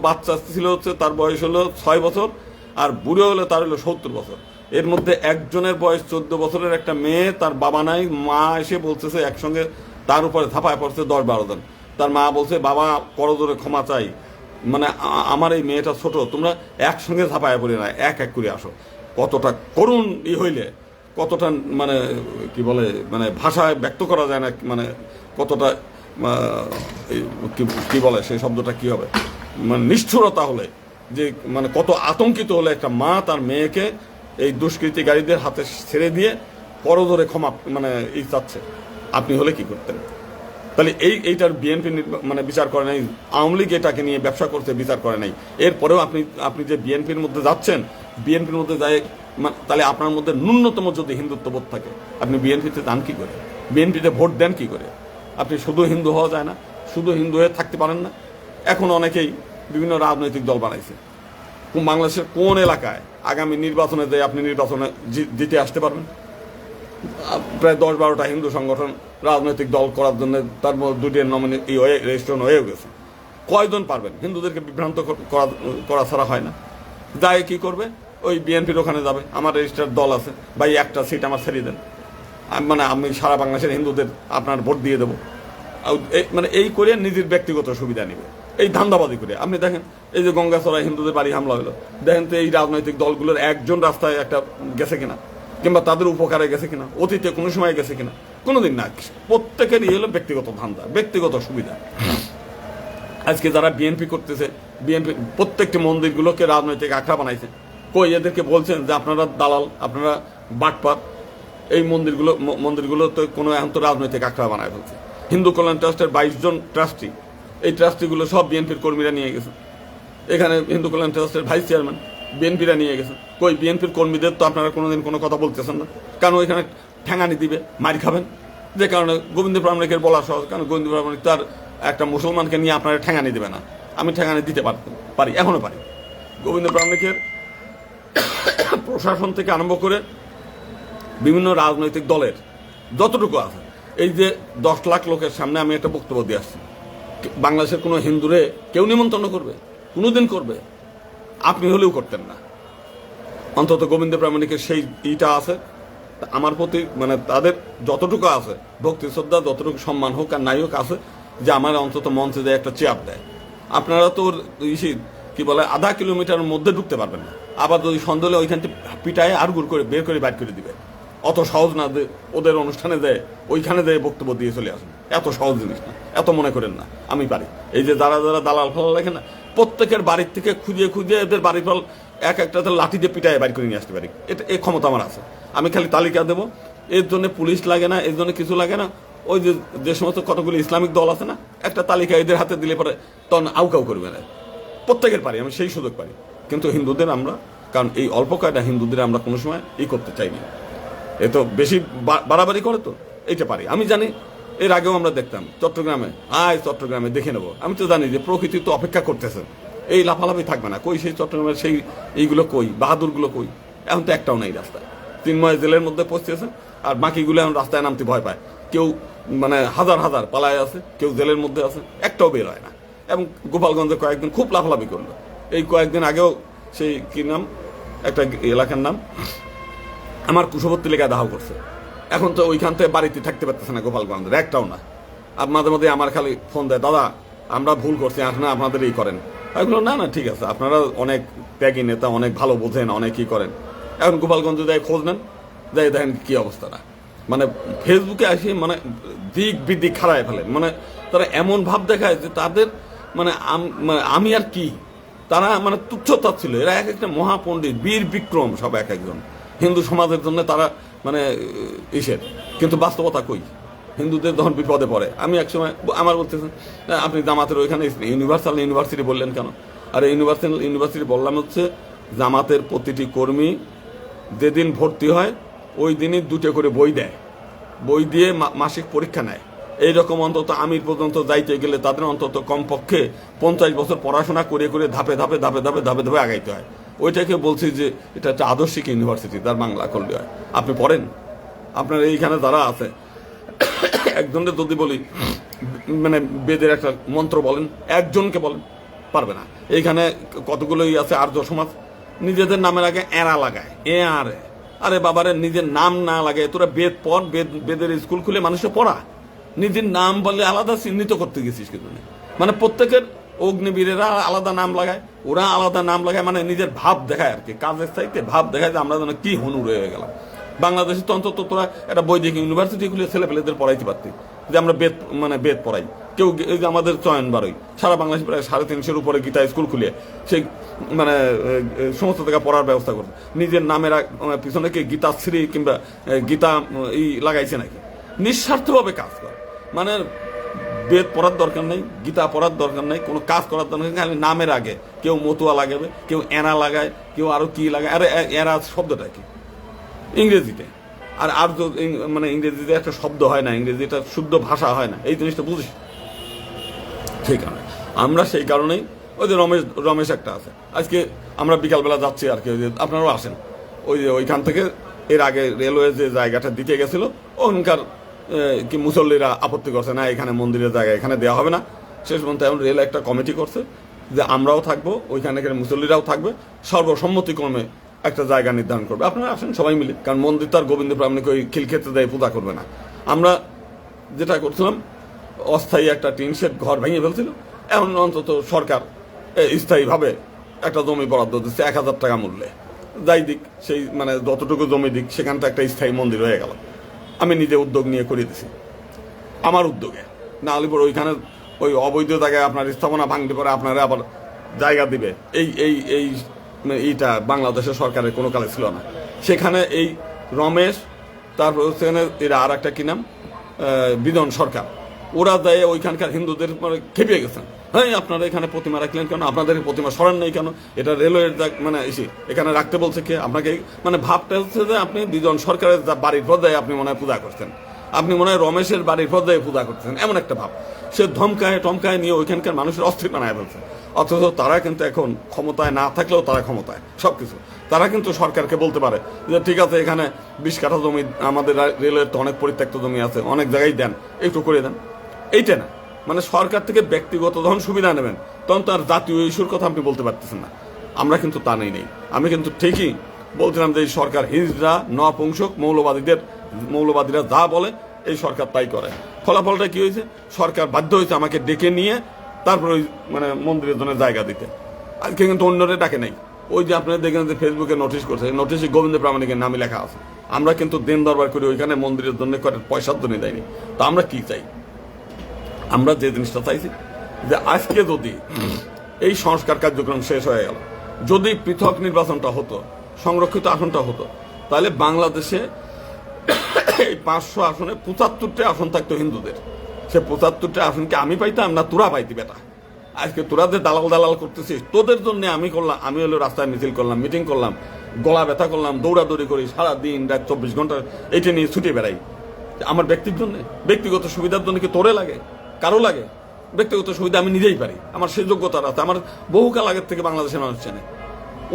বাচ্চা ছিল হচ্ছে, তার বয়স হলো 6 বছর, আর বুড়ো হলে তার হলো 70 বছর। এর মধ্যে একজনের বয়স 14 বছরের একটা মেয়ে, তার বাবা নাই, মা এসে বলতেছে একসঙ্গে তার উপরে ধাপায় পড়ছে 10-12 জন। তার মা বলছে, বাবা করজোরে ক্ষমা চাই, মানে আমার এই মেয়েটা ছোট, তোমরা একসঙ্গে ঝাঁপায় পড়ে না, এক করে আসো। কতটা করুণ হইলে, কতটা মানে কি বলে, মানে ভাষায় ব্যক্ত করা যায় না, মানে কতটা কি বলে সেই শব্দটা কি হবে, মানে নিষ্ঠুরতা হলে, যে মানে কত আতঙ্কিত হলে একটা মা তার মেয়েকে এই দুষ্কৃতিকারীদের হাতে ছেড়ে দিয়ে করজোরে ক্ষমা মানে চাচ্ছে। আপনি হলে কি করতেন? তাহলে এইটার বিএনপি মানে বিচার করে নাই, আওয়ামী লীগ এটাকে নিয়ে ব্যবসা করতে বিচার করে নাই। এরপরেও আপনি যে বিএনপির মধ্যে যাচ্ছেন, বিএনপির মধ্যে যায়, তাহলে আপনার মধ্যে ন্যূনতম যদি হিন্দুত্ববোধ থাকে, আপনি বিএনপিতে যান কি করে? বিএনপিতে ভোট দেন কি করে? আপনি শুধু হিন্দু হওয়া যায় না, শুধু হিন্দু হয়ে থাকতে পারেন না। এখন অনেকেই বিভিন্ন রাজনৈতিক দল বানাইছে। বাংলাদেশের কোন এলাকায় আগামী নির্বাচনে যে আপনি নির্বাচনে জিতে আসতে পারবেন? প্রায় 10-12টা হিন্দু সংগঠন রাজনৈতিক দল করার জন্য, তার মধ্যে 2টি নমিনি রেজিস্ট্রেশন হয়ে গেছে। কয়জন পারবেন? হিন্দুদেরকে বিভ্রান্ত করা ছাড়া হয় না। যায় কি করবে? ওই বিএনপির ওখানে যাবে, আমার রেজিস্টার দল আছে, ভাই একটা সিট আমার ছেড়ে দেন, মানে আমি সারা বাংলাদেশের হিন্দুদের আপনার ভোট দিয়ে দেবো, মানে এই করে নিজের ব্যক্তিগত সুবিধা নেবে, এই ধান্দাবাজি করে। আপনি দেখেন এই যে গঙ্গাচড়ায় হিন্দুদের বাড়ি হামলা হলো, দেখেন তো এই রাজনৈতিক দলগুলোর একজন রাস্তায় একটা গেছে কিনা, কিংবা তাদের উপকারে গেছে কিনা, অতীতে কোনো সময় গেছে কিনা? কোনোদিন না। প্রত্যেকেরই হলো ব্যক্তিগত ধান্দা, ব্যক্তিগত সুবিধা। আজকে যারা বিএনপি করতেছে, বিএনপি প্রত্যেকটি মন্দিরগুলোকে রাজনৈতিক আখড়া বানাইছে। কই এদেরকে বলছেন যে আপনারা দালাল, আপনারা বাটপার? এই মন্দিরগুলো তো কোনো এখন তো রাজনৈতিক আখড়া বানায় ফেলছে। হিন্দু কল্যাণ ট্রাস্টের 22 জন ট্রাস্টি, এই ট্রাস্টিগুলো সব বিএনপির কর্মীরা নিয়ে গেছে। এখানে হিন্দু কল্যাণ ট্রাস্টের ভাইস চেয়ারম্যান বিএনপিরা নিয়ে গেছে। কই বিএনপির কর্মীদের তো আপনারা কোনোদিন কোনো কথা বলতেছেন না, কারণ ওইখানে ঠ্যাঙানি দিবে, মারি খাবেন। যে কারণে গোবিন্দ প্রামাণিকের বলা সহজ, কারণ গোবিন্দ প্রামাণিক তার একটা মুসলমানকে নিয়ে আপনারা ঠ্যাঙানি দেবে না। আমি ঠ্যাঙানি দিতে পারি, এখনো পারি। গোবিন্দ প্রামাণিকের প্রশাসন থেকে আরম্ভ করে বিভিন্ন রাজনৈতিক দলের যতটুকু আছে, এই যে 10 লাখ লোকের সামনে আমি একটা বক্তব্য দিয়ে আসছি, বাংলাদেশের কোনো হিন্দুরে কেউ নিমন্ত্রণ করবে? কোনোদিন করবে? আপনি হলেও করতেন না। অন্তত গোবিন্দ প্রামাণিকের সেই ইটা আছে আমার প্রতি, মানে তাদের যতটুকু আছে ভক্তি শ্রদ্ধা, যতটুকু সম্মান হোক আর নাই হোক আছে, যে আমার অন্তত মঞ্চে দেয় একটা চেয়ার দেয়। আপনারা তো কি বলে আধা কিলোমিটার মধ্যে ঢুকতে পারবেন না, আবার যদি সন্দেহ ওইখান থেকে পিটায় আর গুড় করে বের করে বাইর করে দিবে। অত সহজ না যে ওদের অনুষ্ঠানে দেয় ওইখানে দেয় বক্তব্য দিয়ে চলে আসেন, এত সহজ জিনিস না, এত মনে করেন না আমি পারি। এই যে যারা যারা দালাল ফালাল লেখে না, প্রত্যেকের বাড়ির থেকে খুঁজে এদের বাড়ি ফল একটাতে লাঠি দিয়ে পিটায় বাইর করে নিয়ে আসতে পারি, এটা এই ক্ষমতা আমার আছে। আমি খালি তালিকা দেবো, এর জন্য পুলিশ লাগে না, এর জন্য কিছু লাগে না। ওই যে সমস্ত কতগুলো ইসলামিক দল আছে না, একটা তালিকা এদের হাতে দিলে পরে তখন আউকাউ করবে না, প্রত্যেকের পারি, আমি সেই সুযোগ পারি। কিন্তু হিন্দুদের আমরা, কারণ এই অল্প কয়টা হিন্দুদের আমরা কোনো সময় করতে চাইনি, এ তো বেশি বাড়াবাড়ি করে, তো এইটা পারি। আমি জানি, এর আগেও আমরা দেখতাম চট্টগ্রামে, চট্টগ্রামে দেখে নেবো। আমি তো জানি যে প্রকৃতি তো অপেক্ষা করতেছে, এই লাফালাফি থাকবে না। কই সেই চট্টগ্রামের সেই এইগুলো কই, বাহাদুরগুলো কই? এখন তো একটাও নাই রাস্তায়। তিনময় জেলের মধ্যে পৌঁছেছে, আর বাকিগুলো এখন রাস্তায় নামতে ভয় পায়। কেউ মানে হাজার হাজার পালায় আছে, কেউ জেলের মধ্যে আছে, একটাও বের হয় না। এবং গোপালগঞ্জে কয়েকদিন খুব লাফালাফি করলো। এই কয়েকদিন আগেও সেই কি নাম, একটা এলাকার নাম, আমার কুশবর্তী লেখা দাহ করছে। এখন তো ওইখান থেকে বাড়িতে থাকতে পারতেছে না গোপালগঞ্জের, একটাও না। আর মাঝে মাঝে আমার খালি ফোন দেয়, দাদা আমরা ভুল করছি, আপনারা আপনাদের এই করেন। আমি বললাম না ঠিক আছে, আপনারা অনেক ত্যাগী নেতা, অনেক ভালো বোঝেন, অনেক ই করেন। এখন গোপালগঞ্জে যাই খোঁজ নেন, যাই দেখেন কি অবস্থাটা। মানে ফেসবুকে আসি মানে দিক বিদিক খারায় ফেলে, মানে তারা এমন ভাব দেখায় যে তাদের মানে আমি আর কি, তারা মানে তুচ্ছতা ছিল। এরা এক একটা মহাপণ্ডিত, বীর বিক্রম, সব এক একজন হিন্দু সমাজের জন্য তারা মানে ইসের। কিন্তু বাস্তবতা কই? হিন্দুদের যখন বিপদে পড়ে, আমি একসময় আমার বলতেছেন আপনি জামাতের ওইখানে ইউনিভার্সিটি বললেন কেন? আর ইউনিভার্সিটি বললাম হচ্ছে জামাতের প্রতিটি কর্মী যেদিন ভর্তি হয় ওই দিনই 2টা করে বই দেয়, বই দিয়ে মাসিক পরীক্ষা নেয়। এইরকম অন্তত আমির পর্যন্ত যাইতে গেলে তাদের অন্তত কমপক্ষে 50 বছর পড়াশোনা করে করে ধাপে ধাপে ধাপে ধাপে ধাপে ধাপে আগাইতে হয়। ওইটাকে বলছি যে এটা একটা আদর্শিক ইউনিভার্সিটি, তার বাংলা করলে হয়। আপনি পড়েন, আপনার এইখানে যারা আছে একজনকে যদি বলি মানে বেদের একটা মন্ত্র বলেন, একজনকে বলেন, পারবে না। এইখানে কতগুলোই আছে আর্য সমাজ, নিজেদের নামের আগে এরা লাগায়, আরে বাবারে নিজের নাম না লাগায় তোরা বেদ পড়, বেদের স্কুল খুলে মানুষের পড়া। নিজের নাম বলে আলাদা চিহ্নিত করতে গেছিস কিন্তু, মানে প্রত্যেকের অগ্নিবীরেরা আলাদা নাম লাগায়, ওরা আলাদা নাম লাগায়, মানে নিজের ভাব দেখায় আর কি, কাজের চাইতে ভাব দেখায় যে আমরা যেন কি হনু রয়ে গেলাম। বাংলাদেশে তো অন্তত তোরা একটা বৈদিক ইউনিভার্সিটি খুলে ছেলেপেলেদের পড়াইতে পারতি, যে আমরা বেদ পড়াই। কেউ এই যে আমাদের চয়ন বারোই, সারা বাংলাদেশ প্রায় 350-এর উপরে গীতা স্কুল খুলে সেই মানে সমস্ত থেকে পড়ার ব্যবস্থা করছে। নিজের নামের পিছনে কি গীতাশ্রী কিংবা গীতা লাগাইছে নাকি? নিঃস্বার্থভাবে কাজ করে, মানে বেদ পড়ার দরকার নেই, গীতা পড়ার দরকার নেই, কোনো কাজ করার দরকার নেই, খালি নামের আগে কেউ মতুয়া লাগাবে, কেউ এনা লাগায়, কেউ আরো কি লাগায়। আরে এরা শব্দটা কি ইংরেজিতে, আর মানে ইংরেজিতে একটা শব্দ হয় না, ইংরেজিটা শুদ্ধ ভাষা হয় না, এই জিনিসটা বুঝিস। সেই কারণে আমরা সেই কারণেই ওই যে রমেশ একটা আছে, আজকে আমরা বিকালবেলা যাচ্ছি আর কি, আপনারাও আসেন, ওই যে ওইখান থেকে এর আগে রেলওয়ে যে জায়গাটা দিতে গেছিল ওখানকার কি মুসল্লিরা আপত্তি করছে, না এখানে মন্দিরের জায়গা এখানে দেওয়া হবে না। শেষ পর্যন্ত এখন রেল একটা কমিটি করছে যে আমরাও থাকবো, ওইখানে মুসল্লিরাও থাকবে, সর্বসম্মতিক্রমে একটা জায়গা নির্ধারণ করবে। আপনারা আসেন সবাই মিলে, কারণ মন্দির তার গোবিন্দ প্রামাণিক ওই খিলক্ষেত্রে দেয় পূজা করবে না। আমরা যেটা করছিলাম, অস্থায়ী একটা টিন শেড ঘর ভেঙে ফেলছিল, এখন অন্তত সরকার স্থায়ীভাবে একটা জমি বরাদ্দ দিচ্ছে 1000 টাকা মূল্যে। যাই দিক, সেই মানে যতটুকু জমি দিক, সেখানটা একটা স্থায়ী মন্দির হয়ে গেল। আমি নিজে উদ্যোগ নিয়ে করে দিছি, আমার উদ্যোগে। না হলে পরে ওইখানে ওই অবৈধ জায়গায় আপনার স্থাপনা ভাঙতে পারে, আপনারা আবার জায়গা দিবে, এইটা বাংলাদেশের সরকারের কোনো কালে ছিল না। সেখানে এই রমেশ, তারপর সেখানে এরা আর একটা কি নাম, বিজন সরকার, ওরা যায় ওইখানকার হিন্দুদের মানে খেপিয়ে গেছেন। হ্যাঁ, আপনারা এখানে প্রতিমা রাখলেন কেন? আপনাদের প্রতিমা সরান নেই কেন? এটা রেলওয়ের মানে এখানে রাখতে বলছে কে আপনাকে? মানে ভাবটা হচ্ছে যে আপনি বিজন সরকারের বাড়ির পর্যায়ে আপনি মনে হয় পূজা করছেন, আপনি মনে হয় রমেশের বাড়ির পর্যায়ে পূজা করছেন, এমন একটা ভাব। সে টমকায় নিয়ে ওইখানকার মানুষের অস্থির বানায় ফেলছে। অথচ তারা কিন্তু এখন ক্ষমতায় না থাকলেও তারা ক্ষমতায় সবকিছু। তারা কিন্তু সরকারকে বলতে পারে যে ঠিক আছে, এখানে 20 কাঠা জমি, আমাদের রেলের তো অনেক পরিত্যক্ত জমি আছে, অনেক জায়গায় দেন, একটু করে দেন। এইটা না, মানে সরকার থেকে ব্যক্তিগত যখন সুবিধা নেবেন তখন তার জাতীয় ইস্যুর কথা আপনি বলতে পারতেছেন না। আমরা কিন্তু তা নেই। আমি কিন্তু ঠিকই বলছিলাম যে এই সরকার হিজড়া, নপুংসক, মৌলবাদীরা যা বলে এই সরকার তাই করে। ফলাফলটা কি হয়েছে? সরকার বাধ্য হয়েছে আমাকে ডেকে নিয়ে তারপর ওই মানে মন্দিরের জন্য জায়গা দিতে। আজকে কিন্তু অন্যরে ডাকে নাই। ওই যে আপনারা দেখেন যে ফেসবুকে নোটিশ করছে, নোটিশে গোবিন্দ প্রামাণিকের নামে লেখা আছে। আমরা কিন্তু দিন দরবার করে ওইখানে মন্দিরের জন্য পয়সার জন্য দেয়নি। তা আমরা কি চাই? আমরা যে জিনিসটা চাইছি যে আজকে যদি এই সংস্কার কার্যক্রম শেষ হয়ে গেল, যদি পৃথক নির্বাচনটা হতো, সংরক্ষিত আসনটা হতো, তাহলে বাংলাদেশে এই 500 আসনে 75টা আসন থাকতো হিন্দুদের। সে 75টা আসনকে আমি পাইতাম না তোরা পাইতি বেটা? আজকে তোরা যে দালাল করতেছিস, তোদের জন্য আমি হলো রাস্তায় মিছিল করলাম, মিটিং করলাম, গলা ব্যথা করলাম, দৌড়াদৌড়ি করি, সারা দিন রাত 24 ঘন্টা এইটা নিয়ে ছুটে বেড়াই। আমার ব্যক্তিগত সুবিধার জন্য কি তোরে লাগে? কারো লাগে? ব্যক্তিগত সুবিধা আমি নিজেই পারি, আমার সেই যোগ্যতা আছে। আমার বহুকাল আগের থেকে বাংলাদেশের মানুষ চেনে।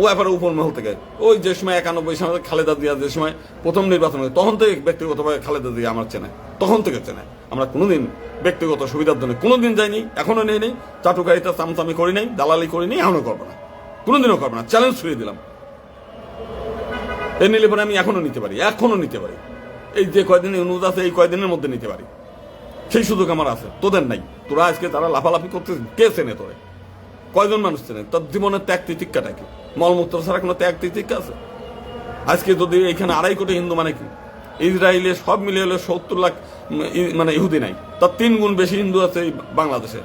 ও এবারে উপর মহল থেকে, ওই যে সময় 91 সালে খালেদা জিয়া যে সময় প্রথম নির্বাচন হয়, তখন থেকে ব্যক্তিগতভাবে খালেদা জিয়া আমার চেনে, তখন থেকে চেনে। আমরা কোনোদিন ব্যক্তিগত সুবিধার জন্য কোনোদিন যাইনি, এখনো নেই, চাটুকারিতা চামচামি করি নাই, দালালি করি নাই, এখনো করবো না, কোনোদিনও করবো না। চ্যালেঞ্জ ছুড়ে দিলাম। এই নিলে পরে আমি এখনো নিতে পারি। এই যে কয়দিন অনুরোধ আছে, এই কয়দিনের মধ্যে নিতে পারি, সেই সুযোগ আমার আছে, তোদের নাই। তোরা আজকে যারা লাফালাফি করতে, কে চেনে তোরে? কয়জন মানুষ চেনে? তোর জীবনের ত্যাগ তিতিক্ষাটা কি? মলমূত্র ছাড়া কোনো ত্যাগ তিতিক্ষা আছে? আজকে যদি এখানে 2.5 কোটি হিন্দু, মানে কি ইসরায়েলে সব মিলিয়ে হলে 70 লাখ মানে ইহুদি নাই, তার 3 গুণ বেশি হিন্দু আছে এই বাংলাদেশে।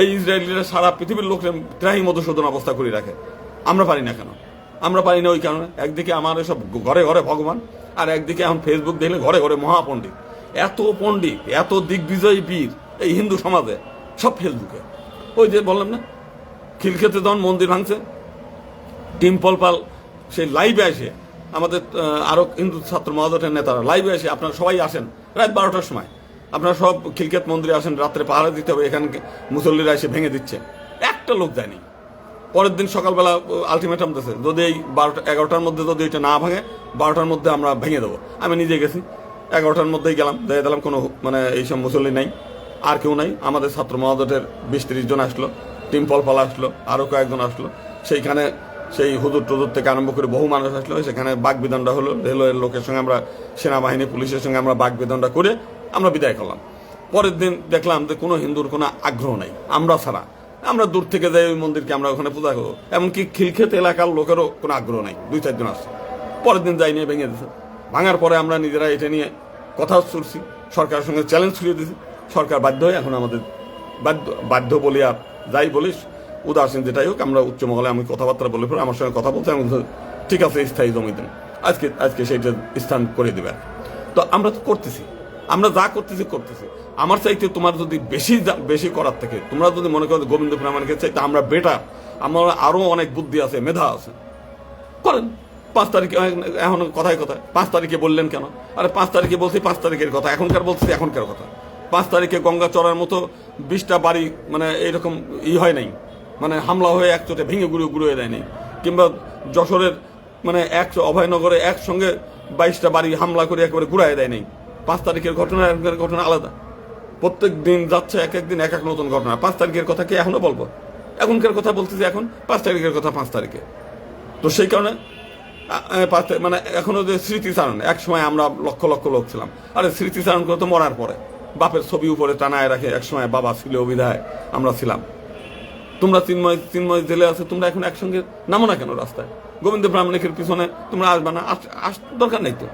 এই ইসরায়েলিরা সারা পৃথিবীর লোক ত্রাহি মধুসূদন অবস্থা করে রাখে। আমরা পারি না কেন? আমরা পারি না ওই কারণে, একদিকে আমার এসব ঘরে ঘরে ভগবান, আর একদিকে এখন ফেসবুক দেখলে ঘরে ঘরে মহাপণ্ডিত। এত পণ্ডিত, এত দিগ্বিজয়ী বীর এই হিন্দু সমাজে, সব ফেসবুকে। ওই যে বললাম না, খিলক্ষেতে যখন মন্দির ভাঙছে, টিম্পল পাল সেই লাইভে আসে, আমাদের আরো হিন্দু ছাত্র মহাজোটের নেতারা লাইভে আসে, আপনারা সবাই আসেন রাত 12টার সময়, আপনারা সব খিলক্ষেত মন্দিরে আসেন, রাত্রে পাহারা দিতে হবে, এখানে মুসল্লিরা এসে ভেঙে দিচ্ছে, একটা লোক যায়নি। পরের দিন সকালবেলা আলটিমেটাম দিয়েছে, যদি এই 11টার মধ্যে যদি এটা না ভাঙে, 12টার মধ্যে আমরা ভেঙে দেবো। আমি নিজে গেছি, 11টার মধ্যেই গেলাম, দেখে দিলাম কোনো মানে এইসব মুসল্লি নাই, আর কেউ নাই। আমাদের ছাত্র মহাজোটের 20-30 জন আসলো, টিম্পল পাল আসলো, আরো কয়েকজন আসলো। সেইখানে সেই হুজুর টুজুর থেকে আরম্ভ করে বহু মানুষ আসলো, সেখানে বাকবিদণ্ডা হলো। রেলওয়ের লোকের সঙ্গে আমরা, সেনাবাহিনী পুলিশের সঙ্গে আমরা বাকবিদণ্ডা করে আমরা বিদায় করলাম। পরের দিন দেখলাম যে কোনো হিন্দুর কোনো আগ্রহ নাই, আমরা ছাড়া। আমরা দূর থেকে যাই ওই মন্দিরকে, আমরা ওখানে পূজা করবো, এমনকি খিলক্ষেত এলাকার লোকেরও কোনো আগ্রহ নাই, 2-4 জন আসছে। পরের দিন যাই নিয়ে ভেঙে দিচ্ছে। ভাঙার পরে আমরা নিজেরা এটা নিয়ে কথা শুনছি, সরকারের সঙ্গে চ্যালেঞ্জ ছুড়িয়ে দিয়েছি। সরকার বাধ্য হয়ে এখন আমাদের বাধ্য বলি আর যাই বলিস উদাসীন যেটাই হোক, আমরা উচ্চ মহলে আমি কথাবার্তা বলে পরে আমার সঙ্গে কথা বলতে, আমি ঠিক আছে স্থায়ী জমি দেন, আজকে সেইটা স্থান করে দেবে। তো আমরা তো করতেছি, আমরা যা করতেছি। আমার চাইতে তোমার যদি বেশি করার থেকে, তোমরা যদি মনে করো গোবিন্দ প্রামাণিকের চাইতে আমরা বেটার, আমার আরো অনেক বুদ্ধি আছে, মেধা আছে, করেন। 5 তারিখে এখন কথায় 5 তারিখে বললেন কেন? আরে 5 তারিখে বলছি 5 তারিখের কথা, এখনকার বলছি এখনকার কথা। 5 তারিখে গঙ্গা চড়ার মতো 20টা বাড়ি মানে এইরকম হয় নাই, মানে হামলা হয়ে একচোটে ভেঙে গুঁড়ো হয়ে দেয় নাই। কিংবা যশোরের মানে অভয়নগরে একসঙ্গে 22টা বাড়ি হামলা করে একেবারে ঘুরাই দেয় নাই। 5 তারিখের ঘটনা এখনকার ঘটনা আলাদা। প্রত্যেক দিন যাচ্ছে এক এক দিন এক এক নতুন ঘটনা। 5 তারিখের কথা কি এখনো বলবো? এখনকার কথা বলতেছি, এখন 5 তারিখের কথা 5 তারিখে। তো সেই কারণে মানে এখনো যে স্মৃতিচারণ, এক সময় আমরা লক্ষ লক্ষ লোক ছিলাম, আরে স্মৃতিচারণ করে তো মরার পরে বাপের ছবি উপরে টানায় রাখে, এক সময় বাবা ছিল অভিধায় আমরা ছিলাম। তোমরা চিন্ময় জেলে আছে, তোমরা এখন একসঙ্গে নামো না কেন রাস্তায়? গোবিন্দ প্রামাণিকের পিছনে তোমরা আসবে না, দরকার নেই তো।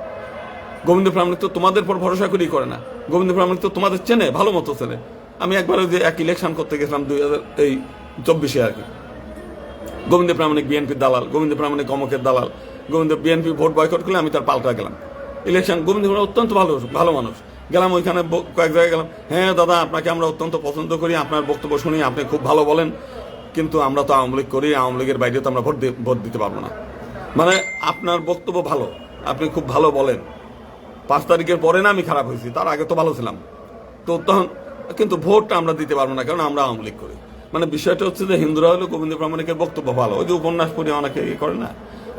গোবিন্দ প্রামাণিক তো তোমাদের পর ভরসা করেই করে না, গোবিন্দ প্রামাণিক তো তোমাদের চেনে, ভালো মতো চেনে। আমি একবারে যে এক ইলেকশন করতে গেছিলাম 2024 আর কি, গোবিন্দ প্রামাণিক বিএনপির দালাল, গোবিন্দ প্রামাণিক অমকের দালাল, বিএনপি ভোট বয়কট করলে আমি তার পাল্টা গেলাম ইলেকশন। গোবিন্দ অত্যন্ত ভালো মানুষ, গেলাম ওইখানে কয়েক জায়গায় গেলাম, হ্যাঁ দাদা আপনাকে আমরা অত্যন্ত পছন্দ করি, আপনার বক্তব্য শুনি, আপনি খুব ভালো বলেন, কিন্তু আমরা তো আওয়ামী লীগ করি, আওয়ামী লীগের বাইরে তো আমরা ভোট দিতে পারবো না। মানে আপনার বক্তব্য ভালো, আপনি খুব ভালো বলেন, 5 তারিখের পরে না আমি খারাপ হয়েছি, তার আগে তো ভালো ছিলাম, তো তখন কিন্তু ভোটটা আমরা দিতে পারবো না, কারণ আমরা আওয়ামী লীগ করি। মানে বিষয়টা হচ্ছে যে হিন্দুরা হলো গোবিন্দ প্রামাণিকের বক্তব্য ভালো, ওই যে উপন্যাস পড়ে অনেকে করে না,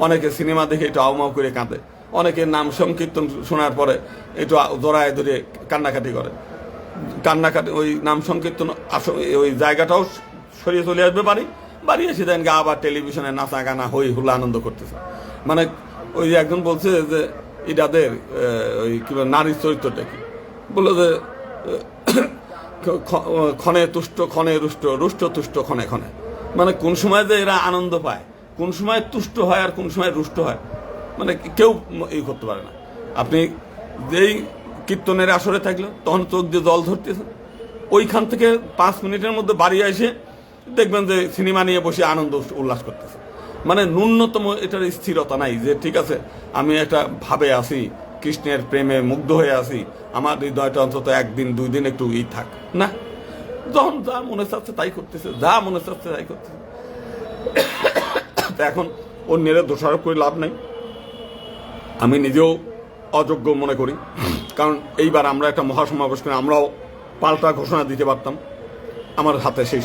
অনেকে সিনেমা দেখে একটু আউমাউ করে কাঁদে, অনেকে নাম সংকীর্তন শোনার পরে একটু জড়ায় ধরে কান্নাকাটি করে, ওই নাম সংকীর্তন ওই জায়গাটাও সরিয়ে চলে আসবে বাড়ি এসে দেন গা আবার টেলিভিশনে নাচা গানা হই হুল্লা আনন্দ করতেছে। মানে ওই যে একজন বলছে যে এটাদের ওই কি নারীর চরিত্রটা কি বললো যে ক্ষণে তুষ্ট ক্ষণে রুষ্ট, রুষ্ট তুষ্ট ক্ষণে ক্ষণে। মানে কোন সময় যে এরা আনন্দ পায়, কোন সময় তুষ্ট হয় আর কোন সময় রুষ্ট হয়, মানে কেউ এই করতে পারে না। আপনি যেই কীর্তনের আসরে থাকলো তখন চোখ দিয়ে জল ধরতেছে, ওইখান থেকে 5 মিনিটের মধ্যে বাড়ি এসে দেখবেন যে সিনেমা নিয়ে বসে আনন্দ উল্লাস করতেছে। মানে ন্যূনতম এটার স্থিরতা নাই যে ঠিক আছে আমি একটা ভাবে আসি, কৃষ্ণের প্রেমে মুগ্ধ হয়ে আসি, আমার হৃদয়টা অন্তত একদিন 2 দিন একটু থাক না, যখন যা মনে চাচ্ছে তাই করতেছে, যা মনে চাচ্ছে তাই করতেছে। এখন অন্যের দোষারোপ করে লাভ নাই, আমি নিজেও অযোগ্য মনে করি, কারণ এইবার আমরা একটা মহাসমাবেশ করে আমরাও পাল্টা ঘোষণা দিতে পারতাম, আমার হাতে সেই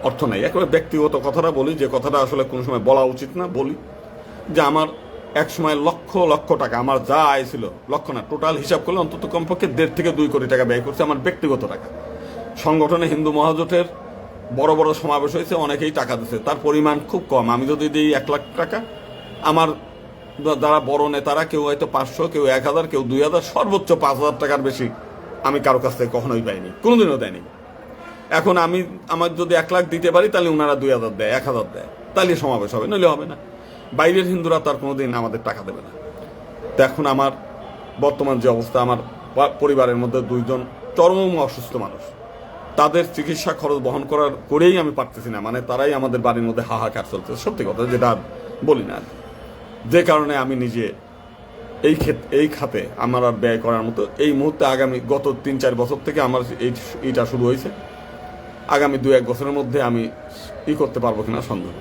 অর্থ নেই। একেবারে ব্যক্তিগত কথাটা বলি, যে কথাটা আসলে কোনো সময় বলা উচিত না, বলি যে আমার এক সময় লক্ষ লক্ষ টাকা আমার যা আয় ছিল, লক্ষ না টোটাল হিসাব করলে অন্তত কমপক্ষে 1.5 থেকে 2 কোটি টাকা ব্যয় করছে আমার ব্যক্তিগত টাকা। সংগঠনে হিন্দু মহাজোটের বড় বড় সমাবেশ হয়েছে, অনেকেই টাকা দিচ্ছে, তার পরিমাণ খুব কম। আমি যদি দিই 1 লাখ টাকা, আমার যারা বড় নেতারা কেউ হয়তো 500, কেউ 1000, কেউ 2000, সর্বোচ্চ 5000 টাকার বেশি আমি কারো কাছ থেকে কখনোই পাইনি, কোনোদিনও দেয়নি। এখন আমি আমার যদি 1 লাখ দিতে পারি তাহলে ওনারা 2000 দেয়, 1000 দেয়, তাহলে সমাবেশ হবে, নইলে হবে না। বাইরের হিন্দুরা তার কোনোদিন আমাদের টাকা দেবে না। তো এখন আমার বর্তমান যে অবস্থা, আমার পরিবারের মধ্যে 2 জন চরম অসুস্থ মানুষ, তাদের চিকিৎসা খরচ বহন করেই আমি পারতেছি না, মানে তারাই আমাদের বাড়ির মধ্যে হাহাকার চলছে, সত্যি কথা যেটা বলি না। যে কারণে আমি নিজে এই খাতে আমার আর ব্যয় করার মতো এই মুহূর্তে আগামী গত 3-4 বছর থেকে আমার এইটা শুরু হয়েছে, আগামী 2-1 বছরের মধ্যে আমি করতে পারবো কিনা সন্দেহ।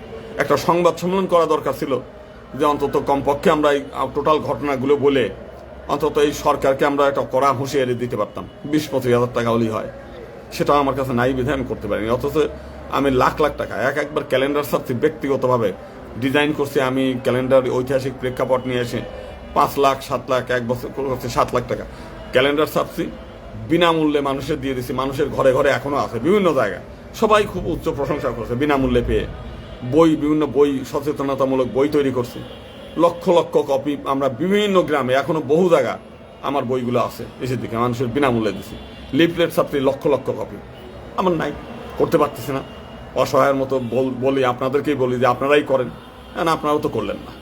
একটা সংবাদ সম্মেলন করা দরকার ছিল, যে অন্তত কমপক্ষে আমরা এই টোটাল ঘটনাগুলো বলে অন্তত এই সরকারকে আমরা একটা কড়া হুঁশিয়ারি দিতে পারতাম, 20-25 হাজার টাকা হলেই হয়। সেটা আমার কাছে নাই বিধায় আমি করতে পারিনি। অথচ আমি লাখ লাখ টাকা একবার ক্যালেন্ডার ছাপছি, ব্যক্তিগতভাবে ডিজাইন করছি আমি ক্যালেন্ডার, ঐতিহাসিক প্রেক্ষাপট নিয়ে এসে 5 লাখ 7 লাখ, 1 বছর করছে 7 লাখ টাকা ক্যালেন্ডার ছাপছি, বিনামূল্যে মানুষের দিয়ে দিচ্ছি, মানুষের ঘরে ঘরে এখনো আছে বিভিন্ন জায়গায়, সবাই খুব উচ্চ প্রশংসা করছে বিনামূল্যে পেয়ে। বই, বিভিন্ন বই, সচেতনতামূলক বই তৈরি করছি, লক্ষ লক্ষ কপি আমরা বিভিন্ন গ্রামে, এখনো বহু জায়গা আমার বইগুলো আছে, এসে দিকে মানুষের বিনামূল্যে দিছি। লিফলেট ছাপছি লক্ষ লক্ষ কপি, আমার নাই, করতে পারতেছি না, অসহায়ের মতো বলি, আপনাদেরকেই বলি যে আপনারাই করেন, না আপনারাও তো করলেন না।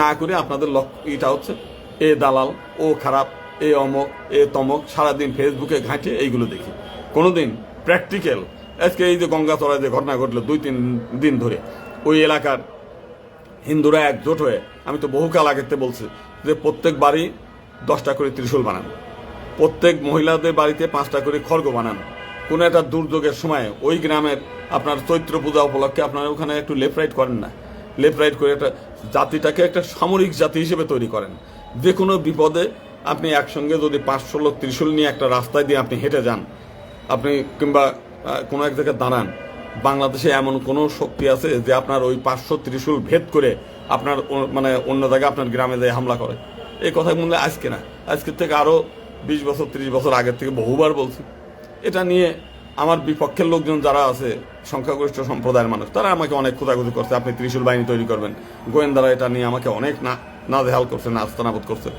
না করে আপনাদের এটা হচ্ছে এ দালাল, ও খারাপ, এ অমক, এ তমক, সারাদিন ফেসবুকে ঘাঁটে এইগুলো দেখি, কোনোদিন প্র্যাকটিক্যাল। আজকে এই যে গঙ্গাচড়ায় যে ঘটনা ঘটলো 2-3 দিন ধরে, ওই এলাকার হিন্দুরা একজোট হয়ে, আমি তো বহুকাল আগেতে বলছি যে প্রত্যেক বাড়ি 10টা করে ত্রিশূল বানান, প্রত্যেক মহিলাদের বাড়িতে 5টা করে খড়গ বানান। কোনো একটা দুর্যোগের সময় ওই গ্রামের আপনার চৈত্র পূজা উপলক্ষে আপনারা ওখানে একটু লেফট রাইট করেন না, লেফট রাইট করে একটা জাতিটাকে একটা সামরিক জাতি হিসেবে তৈরি করেন। যে কোনো বিপদে আপনি একসঙ্গে যদি 500 লোক ত্রিশূল নিয়ে একটা রাস্তায় দিয়ে আপনি হেঁটে যান, আপনি কিংবা কোনো এক জায়গায় দাঁড়ান, বাংলাদেশে এমন কোনো শক্তি আছে যে আপনার ওই 500 ত্রিশূল ভেদ করে আপনার মানে অন্য জায়গায় আপনার গ্রামে যেয়ে হামলা করে? এই কথা বললে আজকে না, আজকের থেকে আরও 20 বছর 30 বছর আগের থেকে বহুবার বলছি। এটা নিয়ে আমার বিপক্ষের লোকজন যারা আছে, সংখ্যাগরিষ্ঠ সম্প্রদায়ের মানুষ, তারা আমাকে অনেক খোঁজাখুঁজি করছে, আপনি ত্রিশূল বাহিনী তৈরি করবেন। গোয়েন্দারা এটা নিয়ে আমাকে অনেক নাজেহাল করছে, নাস্তানাবুদ করছে,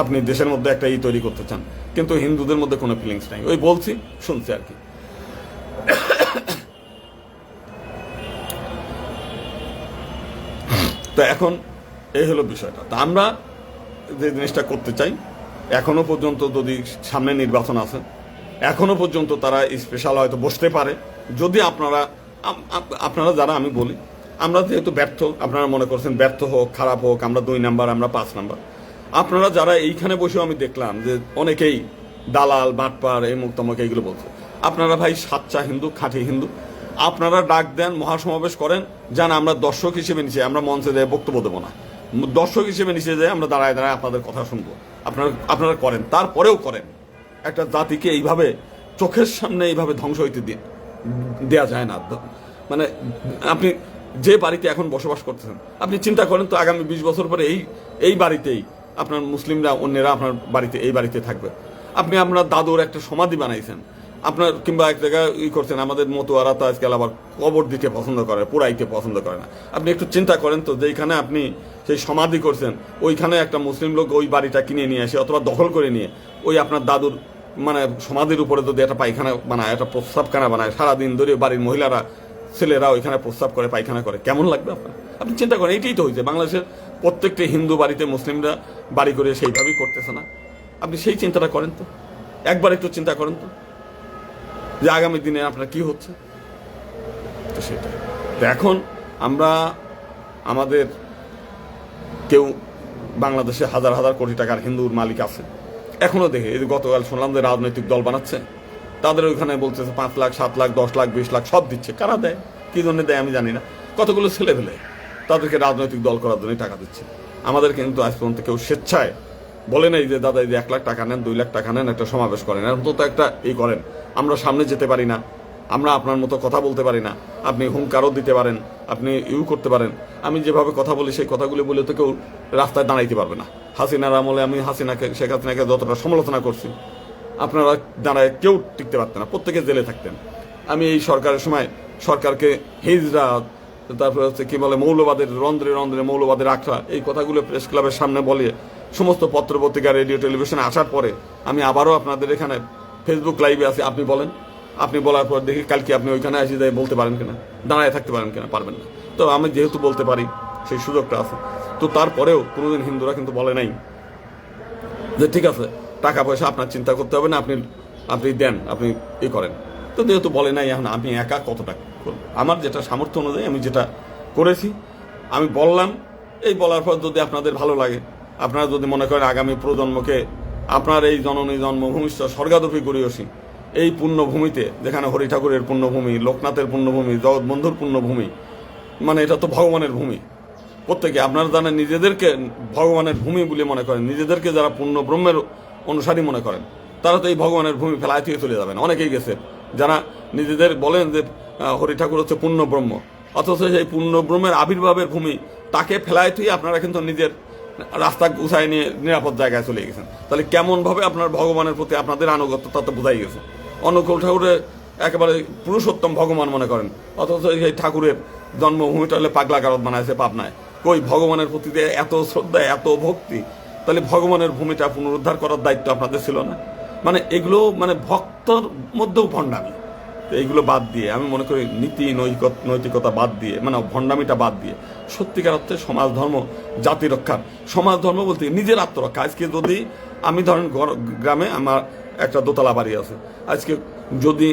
আপনি দেশের মধ্যে একটা তৈরি করতে চান, কিন্তু হিন্দুদের মধ্যে কোনো ফিলিংস নাই। ওই বলছি, শুনছি আর কি। তো এখন এই হলো বিষয়টা। তা আমরা যে জিনিসটা করতে চাই, এখনো পর্যন্ত যদি সামনে নির্বাচন আছে, এখনো পর্যন্ত তারা স্পেশাল হয়তো বসতে পারে, যদি আপনারা যারা, আমি বলি আমরা যেহেতু ব্যর্থ, আপনারা মনে করছেন ব্যর্থ হোক, খারাপ হোক, আমরা 2 নাম্বার, আমরা 5 নাম্বার, আপনারা যারা এইখানে বসেও আমি দেখলাম যে অনেকেই দালাল, বাটপার, এই মুক্তমক এইগুলো বলছে, আপনারা ভাই সাচ্চা হিন্দু, খাঁটি হিন্দু, আপনারা ডাক দেন, মহাসমাবেশ করেন, যান, আমরা দর্শক হিসেবে নিচে, আমরা মঞ্চে যায় বক্তব্য দেবো না, দর্শক হিসেবে নিচে যায় আমরা দাঁড়ায় দাঁড়ায় আপনাদের কথা শুনবো। আপনারা করেন, তারপরেও করেন। একটা জাতিকে এইভাবে চোখের সামনে এইভাবে ধ্বংস হইতে দেয়া যায় না। মানে আপনি যে বাড়িতে এখন বসবাস করতেছেন, আপনি চিন্তা করেন তো আগামী 20 বছর পরে এই বাড়িতেই আপনার মুসলিমরা, অন্যেরা আপনার বাড়িতে, এই বাড়িতে থাকবে। আপনি আপনার দাদুর একটা সমাধি বানাইছেন, আপনার কিংবা এক জায়গায় করছেন, আমাদের মতুয়ারা তো আজকাল আবার কবর দিতে পছন্দ করে, পোড়াইতে পছন্দ করে না। আপনি একটু চিন্তা করেন তো, যেইখানে আপনি সেই সমাধি করছেন, ওইখানে একটা মুসলিম লোক ওই বাড়িটা কিনে নিয়ে আসে অথবা দখল করে নিয়ে ওই আপনার দাদুর মানে সমাধির উপরে যদি একটা পায়খানা বানায়, একটা প্রস্রাবখানা বানায়, সারাদিন ধরে বাড়ির মহিলারা, ছেলেরা ওইখানে প্রস্রাব করে, পায়খানা করে, কেমন লাগবে আপনার? আপনি চিন্তা করেন, এইটাই তো হয়েছে বাংলাদেশের প্রত্যেকটি হিন্দু বাড়িতে মুসলিমরা বাড়ি করে সেইভাবেই করতেছে না? আপনি সেই চিন্তাটা করেন তো, একবার একটু চিন্তা করেন তো যে আগামী দিনে আপনার কি হচ্ছে। তো সেটা এখন আমাদের কেউ বাংলাদেশে হাজার হাজার কোটি টাকার হিন্দুর মালিক আছে, এখনো দেখে এই গতকাল শুনলাম যে রাজনৈতিক দল বানাচ্ছে, তাদের ওইখানে বলতেছে 5 লাখ 7 লাখ 10 লাখ 20 লাখ সব দিচ্ছে। কারা দেয়, কি জন্য দেয় আমি জানি না। কতগুলো ছেলে ফেলে তাদেরকে রাজনৈতিক দল করার জন্য টাকা দিচ্ছে। আমাদের কিন্তু আজ পর্যন্ত কেউ স্বেচ্ছায় বলে নাই যে দাদা এই যে 1 লাখ টাকা নেন, 2 লাখ টাকা নেন, একটা সমাবেশ করেন, অন্তত একটা এই করেন। আমরা সামনে যেতে পারি না, আমরা আপনার মতো কথা বলতে পারি না, আপনি হুঙ্কারও দিতে পারেন, আপনি করতে পারেন, আমি যেভাবে কথা বলি সেই কথাগুলি বলে তো কেউ রাস্তায় দাঁড়াইতে পারবে না। হাসিনার আমলে আমি শেখ হাসিনাকে যতটা সমালোচনা করছি, আপনারা দাঁড়ায় কেউ টিকতে পারতেন না, প্রত্যেকে জেলে থাকতেন। আমি এই সরকারের সময় সরকারকে হিজড়া, তারপরে হচ্ছে কি বলে মৌলবাদের রন্ধ্রে রন্ধ্রে মৌলবাদের আখড়া, এই কথাগুলো প্রেস ক্লাবের সামনে বলে সমস্ত পত্র পত্রিকা রেডিও টেলিভিশনে আসার পরে আমি আবারও আপনাদের এখানে ফেসবুক লাইভে আছি। আপনি বলেন, আপনি বলার পর দেখি কালকে আপনি ওইখানে এসে যাই বলতে পারেন কিনা, দাঁড়ায় থাকতে পারেন কিনা, পারবেন না। তো আমি যেহেতু বলতে পারি সেই সুযোগটা আছে, তো তারপরেও কোনোদিন হিন্দুরা কিন্তু বলে নাই যে ঠিক আছে টাকা পয়সা আপনার চিন্তা করতে হবে না, আপনি দেন, আপনি করেন। তো যেহেতু বলে নাই, এখন আমি একা কত টাকা করবো, আমার যেটা সামর্থ্য অনুযায়ী আমি যেটা করেছি আমি বললাম। এই বলার পর যদি আপনাদের ভালো লাগে, আপনারা যদি মনে করেন আগামী প্রজন্মকে আপনার এই জননী জন্মভূমিষ্ঠ স্বর্গাদপি গড়িয়সী এই পুণ্যভূমিতে, যেখানে হরি ঠাকুরের পুণ্যভূমি, লোকনাথের পুণ্যভূমি, জগৎবন্ধুর পুণ্যভূমি, মানে এটা তো ভগবানের ভূমি। প্রত্যেকে আপনারা জানেন নিজেদেরকে ভগবানের ভূমি বলে মনে করেন, নিজেদেরকে যারা পূর্ণ ব্রহ্মের অনুসারী মনে করেন তারা তো এই ভগবানের ভূমি ফেলায় থেকে চলে যাবেন। অনেকেই গেছে যারা নিজেদের বলেন যে হরি ঠাকুর হচ্ছে পূর্ণ ব্রহ্ম, অথচ সেই পূর্ণ ব্রহ্মের আবির্ভাবের ভূমি তাকে ফেলায় তুই আপনারা কিন্তু নিজের রাস্তা গুছায় নিয়ে নিরাপদ জায়গায় চলে গেছেন। তাহলে কেমনভাবে আপনার ভগবানের প্রতি আপনাদের আনুগত্যতা তো বোঝাই গেছে। অনুকূল ঠাকুরের একেবারে পুরুষোত্তম ভগবান মনে করেন, অথচ এই ঠাকুরের জন্মভূমিটা হলে পাগলা গারদ বানাইছে পাবনায়। কই ভগবানের প্রতি এত শ্রদ্ধা, এত ভক্তি, তাহলে ভগবানের ভূমিটা পুনরুদ্ধার করার দায়িত্ব আপনাদের ছিল না? মানে এগুলো মানে ভক্তর মধ্যেও ভণ্ডামি। এইগুলো বাদ দিয়ে আমি মনে করি নীতি নৈতিকতা বাদ দিয়ে, মানে ভণ্ডামিটা বাদ দিয়ে সত্যিকার অর্থে সমাজ ধর্ম, জাতি রক্ষার, সমাজ ধর্ম বলতে নিজের আত্মরক্ষা। আজকে যদি আমি ধরেন গ্রামে আমার একটা দোতলা বাড়ি আছে, আজকে যদি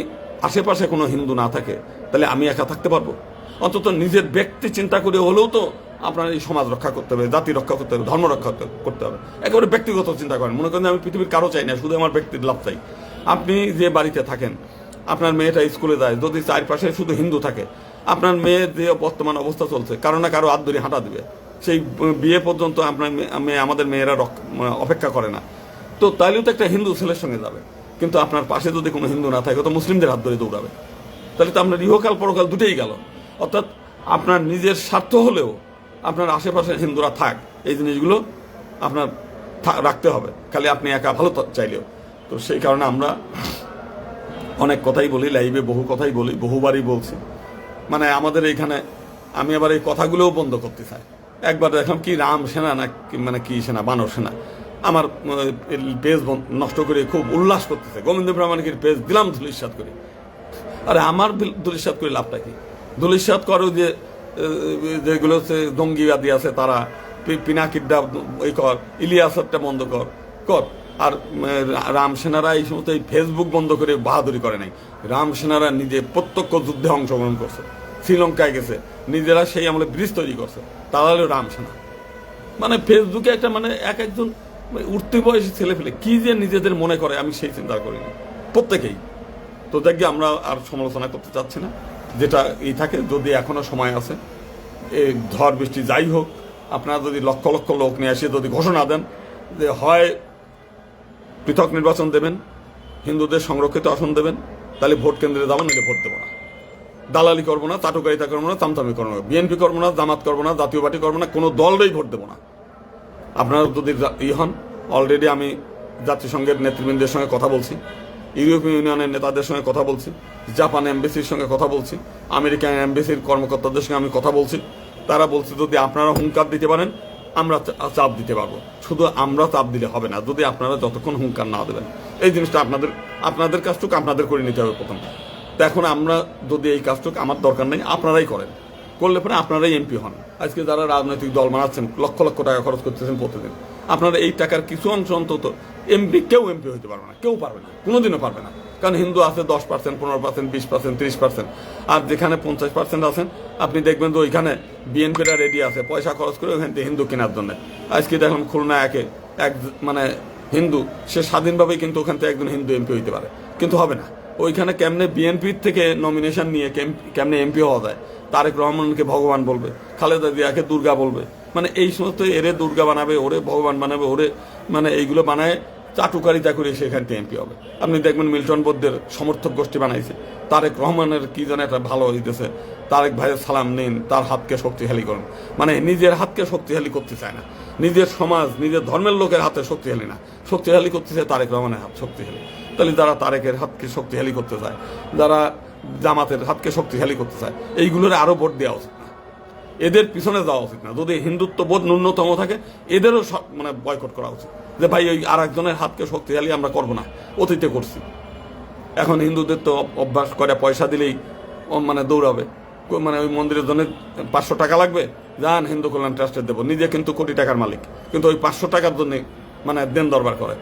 আশেপাশে কোনো হিন্দু না থাকে তাহলে আমি একা থাকতে পারবো? অন্তত নিজের ব্যক্তি চিন্তা করে হলেও তো আপনার এই সমাজ রক্ষা করতে হবে, জাতি রক্ষা করতে হবে, ধর্ম রক্ষা করতে হবে। একেবারে ব্যক্তিগত চিন্তা করেন, মনে করেন আমি পৃথিবীর কারো চাই না, শুধু আমার ব্যক্তির লাভ চাই। আপনি যে বাড়িতে থাকেন, আপনার মেয়েটা স্কুলে যায়, যদি চারপাশে শুধু হিন্দু থাকে, আপনার মেয়ের যে বর্তমান অবস্থা চলছে কারো না কারো হাত ধরে হাঁটা দিবে, সেই বিয়ে পর্যন্ত আপনার আমাদের মেয়েরা অপেক্ষা করে না। তো তাইলেও তো একটা হিন্দু ছেলের সঙ্গে যাবে, কিন্তু আপনার পাশে যদি কোনো হিন্দু না থাকে তো মুসলিমদের হাত ধরে দৌড়াবে। তাহলে তো আপনার ইহকাল পরকাল দুটোই গেল। অর্থাৎ আপনার নিজের স্বার্থ হলেও আপনার আশেপাশে হিন্দুরা থাক, এই জিনিসগুলো আপনার রাখতে হবে, খালি আপনি একা ভালো চাইলেও। তো সেই কারণে আমরা অনেক কথাই বলি, লাইভে বহু কথাই বলি, বহুবারই বলছি। মানে আমাদের এইখানে আমি আবার এই কথাগুলোও বন্ধ করতে চাই। একবার দেখলাম কি রাম সেনা না মানে কি সেনা, বানর সেনা, আমার পেজ নষ্ট করে খুব উল্লাস করতেছে। গোবিন্দ প্রামাণিকের পেজ দিলাম ধুলিস্বাদ করে। আরে আমার ধুলিস্বাদ করে লাভটা কি? ধুলিস্বাদ করো যে যেগুলো হচ্ছে জঙ্গিবাদী আছে তারা, পিনাকিডা ওই কর, ইলিয়াসটা বন্ধ কর। আর রাম সেনারা এই সমস্ত ফেসবুক বন্ধ করে বাহাদুরি করে নাই। রাম সেনারা নিজে প্রত্যক্ষ যুদ্ধে অংশগ্রহণ করছে, শ্রীলঙ্কায় গেছে, নিজেরা সেই আমলে ব্রিজ তৈরি করছে, তারা হলো রাম সেনা। মানে ফেসবুকে একটা মানে একজন উঠতি বয়সী ছেলে ফেলে কি যে নিজেদের মনে করে আমি সেই চিন্তা করি না, প্রত্যেকেই। তো দেখি আমরা আর সমালোচনা করতে চাচ্ছি না, যেটা থাকে। যদি এখনো সময় আছে, এই ঝড় বৃষ্টি যাই হোক, আপনারা যদি লক্ষ লক্ষ লোক নিয়ে এসে যদি ঘোষণা দেন যে হয় পৃথক নির্বাচন দেবেন, হিন্দুদের সংরক্ষিত আসন দেবেন, তাহলে ভোট কেন্দ্রে যাবেন, এটা ভোট দেবো না। দালালি করবো না, চাটুকারিতা করবো না, চামচামি করবো না, বিএনপি করবো না, জামাত করবো না, জাতীয় পার্টি করবো না, কোনো দলই ভোট দেবো না। আপনারা যদি হন, অলরেডি আমি জাতিসংঘের নেতৃবৃন্দের সঙ্গে কথা বলছি, ইউরোপীয় ইউনিয়নের নেতাদের সঙ্গে কথা বলছি, জাপান এমবেসির সঙ্গে কথা বলছি, আমেরিকান এমবেসির কর্মকর্তাদের সঙ্গে আমি কথা বলছি। তারা বলছে যদি আপনারা হুঙ্কার দিতে পারেন আমরা চাপ দিতে পারবো। শুধু আমরা চাপ দিলে হবে না, যদি আপনারা যতক্ষণ হুঙ্কার না দেবেন। এই জিনিসটা আপনাদের কাজটুকু আপনাদের করে নিতে হবে প্রথম। তো এখন আমরা যদি এই কাজটুকু, আমার দরকার নেই, আপনারাই করেন, করলে পরে আপনারাই এমপি হন। আজকে যারা রাজনৈতিক দল বানাচ্ছেন, লক্ষ লক্ষ টাকা খরচ করতেছেন প্রতিদিন, আপনারা এই টাকার কিছু অংশ অন্তত কেউ এমপি হইতে পারবে না, কেউ পারবে না, কোনোদিনও পারবে না। কারণ হিন্দু আছে 10%, 15%, 20%, 30%, আর যেখানে 50% আছেন আপনি দেখবেন যে ওইখানে বিএনপিরা রেডি আছে পয়সা খরচ করে ওইখান থেকে হিন্দু কেনার জন্য। আজকে দেখলাম খুলনা এক মানে হিন্দু, সে স্বাধীনভাবেই কিন্তু ওখান থেকে একজন হিন্দু এমপি হইতে পারে, কিন্তু হবে না। ওইখানে কেমনে বিএনপির থেকে নমিনেশন নিয়ে কেমনে এমপি হওয়া যায়, তারেক রহমানকে ভগবান বলবে, খালেদা জিয়াকে দুর্গা বলবে, মানে এই সমস্ত এরে দুর্গা বানাবে, ওরে ভগবান বানাবে, ওরে মানে এইগুলো বানায় চাটুকারিতা করে সেখান থেকে এমপি হবে। আপনি দেখবেন মিল্টন বৌদ্ধের সমর্থক গোষ্ঠী বানাইছে, তারেক রহমানের কি যেন একটা ভালো হইতেছে, তারেক ভাইয়ের সালাম নিন, তার হাতকে শক্তিশালী করুন, মানে নিজের হাতকে শক্তিশালী করতে চায় না, নিজের সমাজ নিজের ধর্মের লোকের হাতে শক্তিশালী না, শক্তিশালী করতে চায় তারেক রহমানের হাত শক্তিশালী। তাহলে যারা তারেকের হাতকে শক্তিশালী করতে চায়, যারা জামাতের হাতকে শক্তিশালী করতে চায়, এইগুলোর আরো ভোট দেওয়া উচিত না, এদের পিছনে যাওয়া উচিত না। যদি হিন্দুত্ব বোধ ন্যূনতম থাকে এদেরও মানে বয়কট করা উচিত, যে ভাই ওই আর একজনের হাতকে শক্তিশালী আমরা করবো না, অতীতে করছি। এখন হিন্দুদের তো অভ্যাস করে পয়সা দিলেই মানে দৌড়াবে, মানে ওই মন্দিরের জন্য 500 টাকা লাগবে, যান হিন্দু কল্যাণ ট্রাস্টে দেবো, নিজে কিন্তু কোটি টাকার মালিক, কিন্তু ওই 500 টাকার জন্য মানে দেন দরবার করে।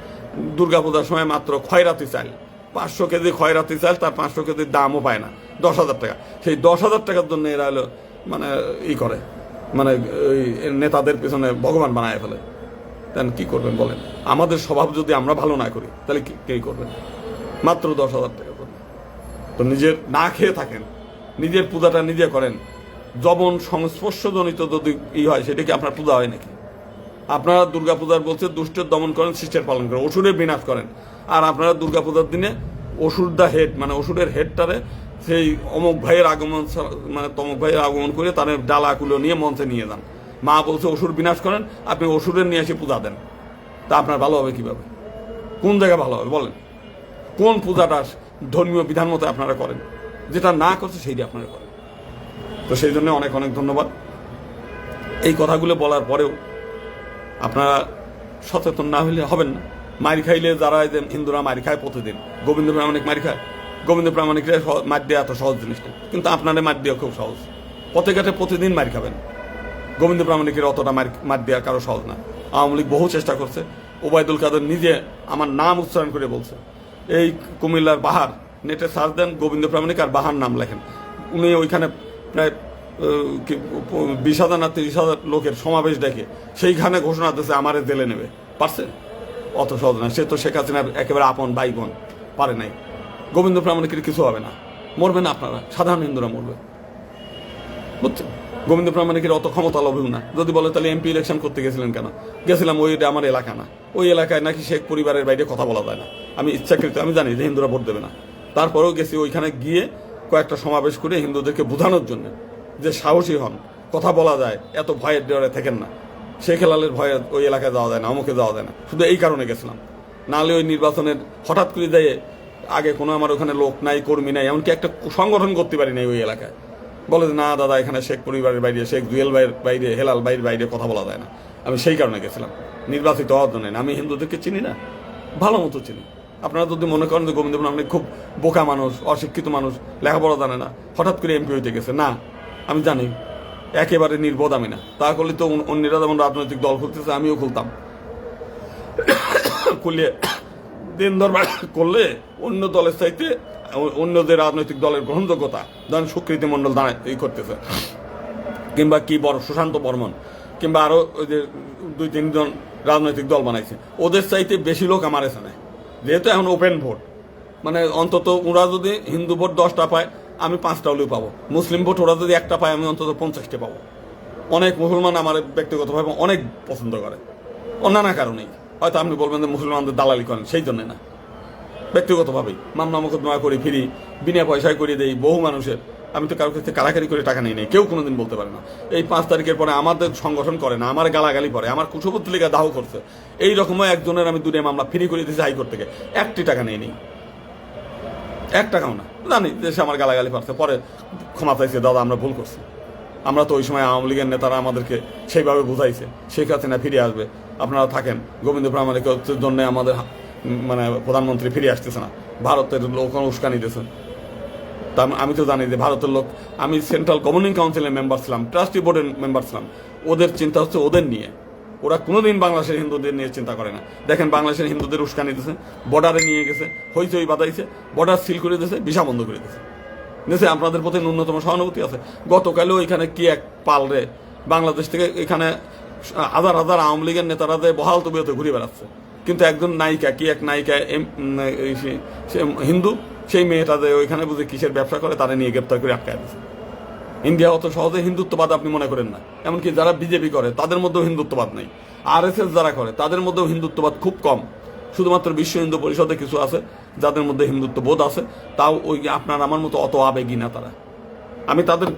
দুর্গাপূজার সময় মাত্র খয়রাতি চাল, 500 কেজি খয়রাতি চাল, তার 500 কেজির দামও পায় না, 10,000 টাকা। সেই 10,000 টাকার জন্য এরা হলো মানে করে, মানে ওই নেতাদের পিছনে ভগবান বানায় ফেলে। দেন কি করবেন বলেন? আমাদের স্বভাব যদি আমরা ভালো না করি তাহলে কে করবেন? মাত্র 10,000 টাকা করবেন। তো নিজের না খেয়ে থাকেন, নিজের পূজাটা নিজে করেন। যবন সংস্পর্শজনিত যদি হয় সেটা কি আপনার পূজা হয় নাকি? আপনারা দুর্গাপূজার বলছে দুষ্টের দমন করেন, শিষ্টের পালন করেন, অসুরের বিনাশ করেন। আর আপনারা দুর্গাপূজার দিনে অসুর দা হেড, মানে অসুরের হেডটারে সেই অমুক ভাইয়ের আগমন মানে তমুক ভাইয়ের আগমন করে তাদের ডালাকুলো নিয়ে মঞ্চে নিয়ে যান। মা বলছে অসুর বিনাশ করেন, আপনি অসুরের নিয়ে এসে পূজা দেন, তা আপনার ভালো হবে কিভাবে? কোন জায়গা ভালো হবে বলেন? কোন পূজাটা ধর্মীয় বিধান মতো আপনারা করেন? যেটা না করছে সেইটা আপনারা করেন। তো সেই জন্য অনেক অনেক ধন্যবাদ। এই কথাগুলো বলার পরেও আপনারা সচেতন না হইলে হবেন না। মার খাইলে যারা হিন্দুরা মার খায় প্রতিদিন, গোবিন্দ প্রামাণিক মার খায়, গোবিন্দ প্রামাণিকরা মার দেওয়া এত সহজ জিনিস না, কিন্তু আপনারা মার দেওয়া খুব সহজ। পথে ঘাটে প্রতিদিন মার খাবেন, গোবিন্দ প্রামাণিকের অতটা মার দেওয়া কারো সহজ না। আওয়ামী লীগ বহু চেষ্টা করছে, ওবায়দুল কাদের নিজে আমার নাম উচ্চারণ করে বলছে, এই কুমিল্লার বাহার নেটে সার্চ দেন গোবিন্দ প্রামাণিক আর বাহার নাম লেখেন, উনি ওইখানে প্রায় 20,000 না 30,000 লোকের সমাবেশ ডেকে সেইখানে ঘোষণা দিতেছে আমারে জেলে নেবে। পারছে? অত সহজ না। সে তো শেখ হাসিনার একেবারে আপন ভাই বোন, পারে নাই। গোবিন্দ প্রামাণিকের কিছু হবে না, মরবে না আপনারা, সাধারণ হিন্দুরা মরবে, বুঝছেন? গোবিন্দ প্রামাণিকের অত ক্ষমতা লোভেও না। যদি বলে তাহলে এমপি ইলেকশন করতে গেছিলেন কেন? গেছিলাম ওইটা আমার এলাকা না, ওই এলাকায় নাকি শেখ পরিবারের বাইরে কথা বলা যায় না। আমি ইচ্ছাকৃত, আমি জানি যে হিন্দুরা ভোট দেবে না, তারপরেও গেছি ওইখানে গিয়ে কয়েকটা সমাবেশ করে হিন্দুদেরকে বোঝানোর জন্য যে সাহসী হন, কথা বলা যায়, এত ভয়ের ডরে থাকেন না। শেখ হেলালের ভয়ে ওই এলাকায় যাওয়া যায় না, অমুকে যাওয়া যায় না, শুধু এই কারণে গেছিলাম। নাহলে ওই নির্বাচনের হঠাৎ করে দিয়ে আগে কোনো আমার ওখানে লোক নাই, কর্মী নাই, এমনকি একটা সংগঠন করতে পারি নাই ওই এলাকায়। বলে যে না দাদা, এখানে শেখ পরিবারের বাইরে, শেখ জুয়েল ভাইয়ের বাইরে, হেলাল ভাইয়ের বাইরে কথা বলা যায় না। আমি সেই কারণে গেছিলাম, নির্বাচিত হওয়ার জন্য না। আমি হিন্দুদেরকে চিনি না, ভালো মতো চিনি। আপনারা যদি মনে করেন যে গোবিন্দ প্রামাণিক খুব বোকা মানুষ, অশিক্ষিত মানুষ, লেখাপড়া জানে না, হঠাৎ করে এমপি হইতে গেছে, না, আমি জানি একেবারে নির্বোধ আমি না। তা করলে তো অন্যরা যেমন রাজনৈতিক দল খুলতেছে আমিও খুলতাম, খুললে দিন দরবার করলে অন্য দলের চাইতে অন্য যে রাজনৈতিক দলের গ্রহণযোগ্যতা, ধরেন সুকৃতি মণ্ডল দাঁড়ায় এই করতেছে, কিংবা কি বড় সুশান্ত বর্মন, কিংবা আরো ওই যে 2-3 জন রাজনৈতিক দল বানাইছে, ওদের চাইতে বেশি লোক আমার এখানে। যেহেতু এখন ওপেন ভোট, মানে অন্তত ওরা যদি হিন্দু ভোট 10টা পায়, আমি 5টা হলেও পাবো। মুসলিম ভোট ওরা যদি 1টা পায়, আমি অন্তত 50টা পাবো। অনেক মুসলমান আমার ব্যক্তিগতভাবে অনেক পছন্দ করে, অন্যান্য কারণেই। হয়তো আপনি বলবেন যে মুসলমানদের দালালি করেন, সেই জন্য না, ব্যক্তিগতভাবেই মামলা মোকদ্দমা করে ফিরি, বিনা পয়সায় করে দেই বহু মানুষের। আমি তো কারোর কাছে কারাকারি করে টাকা নিই নাই, কেউ কোনোদিন বলতে পারে না। এই 5 তারিখের পরে আমাদের সংগঠন করে না, আমার গালাগালি পরে, আমার কুশপুত্তলিকা দাহ করছে, এই রকমও একজনের আমি 2টা মামলা ফ্রি করে দিয়েছি হাইকোর্ট থেকে, 1টি টাকা নিয়ে নিই, 1 টাকাও না। জানি যে সে আমার গালাগালি পারছে, পরে ক্ষমা চাইছে, দাদা আমরা ভুল করছি। আমরা তো ওই সময় আওয়ামী লীগের নেতারা আমাদেরকে সেইভাবে বুঝাইছে, শেখ হাসিনা ফিরে আসবে, আপনারা থাকেন। গোবিন্দ প্রামাণিকের জন্য আমাদের মানে প্রধানমন্ত্রী ফিরে আসতেছে না, ভারতের লোক উস্কানি দিয়েছে। তা আমি তো জানি যে ভারতের লোক, আমি সেন্ট্রাল গভর্নিং কাউন্সিলের মেম্বার ছিলাম, ট্রাস্টি বোর্ডের মেম্বার ছিলাম, ওদের চিন্তা হচ্ছে ওদের নিয়ে, ওরা কোনোদিন বাংলাদেশের হিন্দুদের নিয়ে চিন্তা করে না। দেখেন বাংলাদেশের হিন্দুদের উস্কানি দিয়েছে, বর্ডারে নিয়ে গেছে, হইচই বাদাইছে, বর্ডার সিল করে দিয়েছে, ভিসা বন্ধ করে দিয়েছে। দেশে আপনাদের প্রতি ন্যূনতম সহানুভূতি আছে? গতকালও এখানে কি এক পাল রে, বাংলাদেশ থেকে এখানে হাজার হাজার আওয়ামী লীগের নেতারা বহাল তবিয়তে ঘুরে বেড়াচ্ছে, কিন্তু একজন নায়িকা, কি এক নায়িকা সে হিন্দু, সেই মেয়েটা ওইখানে বুঝে কিসের ব্যবসা করে, তারা নিয়ে গ্রেপ্তার করে আটকায় দিচ্ছে। ইন্ডিয়া অত সহজে হিন্দুত্ববাদ আপনি মনে করেন না। এমনকি যারা বিজেপি করে তাদের মধ্যেও হিন্দুত্ববাদ নেই, RSS যারা করে তাদের মধ্যেও হিন্দুত্ববাদ খুব কম। শুধুমাত্র বিশ্ব হিন্দু পরিষদে কিছু আছে যাদের মধ্যে হিন্দুত্ব বোধ আছে, তাও ওই আপনার আমার মতো অত আবেগী না তারা। আমি তাদের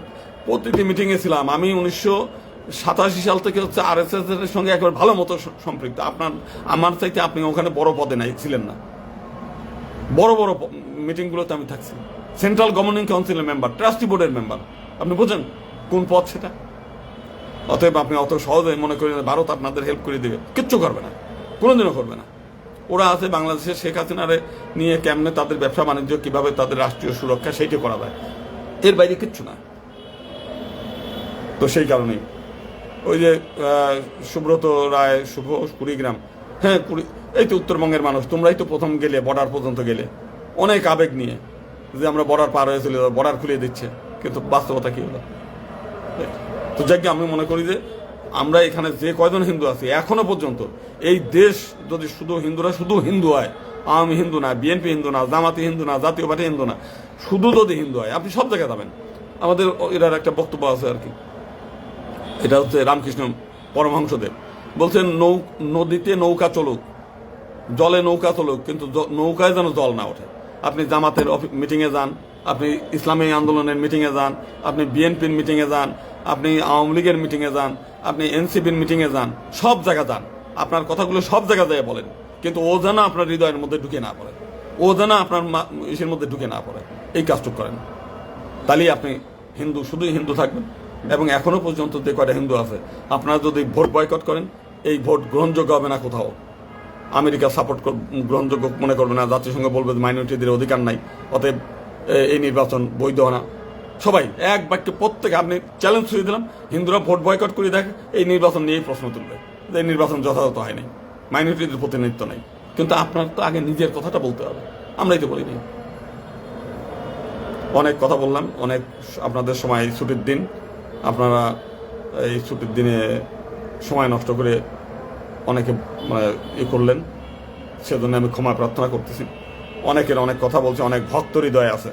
প্রতিটি মিটিংয়ে ছিলাম। আমি 1987 সাল থেকে হচ্ছে RSS এর সঙ্গে একবার ভালো মতো সম্পৃক্ত। আমার চাইতে আপনি ওখানে বড় পদে নাই ছিলেন না, বড় বড় মিটিংগুলোতে আমি থাকছি, সেন্ট্রাল গভর্নিং কাউন্সিলের মেম্বার, ট্রাস্টি বোর্ডের মেম্বার। আপনি বোঝেন কোন পদ সেটা? অতএব আপনি অত সহজে মনে করেন ভারত আপনাদের হেল্প করে দেবে, কিচ্ছু করবে না, কোনোদিনও করবে না। ওরা আছে বাংলাদেশের শেখ হাসিনারে নিয়ে কেমনে তাদের ব্যবসা বাণিজ্য, কিভাবে তাদের রাষ্ট্রীয় সুরক্ষা, সেইটা করা যায়, এর বাইরে কিচ্ছু না। তো সেই কারণেই ওই যে সুব্রত রায়, শুভ কুড়িগ্রাম, হ্যাঁ এই তো উত্তরবঙ্গের মানুষ, তোমরাই তো প্রথম গেলে, বর্ডার পর্যন্ত গেলে অনেক আবেগ নিয়ে, যে আমরা বর্ডার পার হয়ে চলে যাবো, বর্ডার খুলে দিচ্ছে, কিন্তু বাস্তবতা কি হলো? তো যাকে আমি মনে করি যে আমরা এখানে যে কয়জন হিন্দু আছি এখনো পর্যন্ত, এই দেশ যদি হিন্দুরা শুধু হিন্দু হয়, আওয়ামী হিন্দু না, বিএনপি হিন্দু না, জামাতি হিন্দু না, জাতীয় পার্টি হিন্দু না, শুধু যদি হিন্দু হয়, আপনি সব জায়গায় যাবেন। আমাদের এটার একটা বক্তব্য আছে আর কি, এটা হচ্ছে রামকৃষ্ণ পরমহংসদেব বলছেন, নদীতে নৌকা চলুক, জলে নৌকা চলুক, কিন্তু নৌকায় যেন জল না ওঠে। আপনি জামাতের মিটিংয়ে যান, আপনি ইসলামী আন্দোলনের মিটিংয়ে যান, আপনি বিএনপির মিটিংয়ে যান, আপনি আওয়ামী লীগের মিটিংয়ে যান, আপনি এনসিপির মিটিংয়ে যান, সব জায়গা যান, আপনার কথাগুলো সব জায়গা যায় বলেন, কিন্তু ও যেন আপনার হৃদয়ের মধ্যে ঢুকে না পড়ে, ও যেন আপনার ইসের মধ্যে ঢুকে না পড়ে, এই কাজটুকু করেন। তাহলেই আপনি হিন্দু, শুধুই হিন্দু থাকবেন। এবং এখনো পর্যন্ত যে কয়টা হিন্দু আছে, আপনারা যদি ভোট বয়কট করেন, এই ভোট গ্রহণযোগ্য হবে না কোথাও। আমেরিকা সাপোর্ট গ্রহণযোগ্য মনে করবে না, জাতিসংঘ বলবে মাইনরিটিদের অধিকার নাই, অতএব এই নির্বাচন বৈধ না। সবাই এক বাক্যে, প্রত্যেকে, আপনি চ্যালেঞ্জ ছুঁয়ে দিলাম, হিন্দুরা ভোট বয়কট করে দেখে, এই নির্বাচন নিয়েই প্রশ্ন তুলবে যে এই নির্বাচন যথাযথ হয় নাই, মাইনরিটিদের প্রতিনিধিত্ব নেই। কিন্তু আপনার তো আগে নিজের কথাটা বলতে হবে, আমরাই তো বলিনি। অনেক কথা বললাম, অনেক আপনাদের সময়, ছুটির দিন, আপনারা এই ছুটির দিনে সময় নষ্ট করে অনেকে করলেন, সেজন্য আমি ক্ষমা প্রার্থনা করতেছি। অনেকের অনেক কথা বলছে, অনেক ভক্ত হৃদয় আছে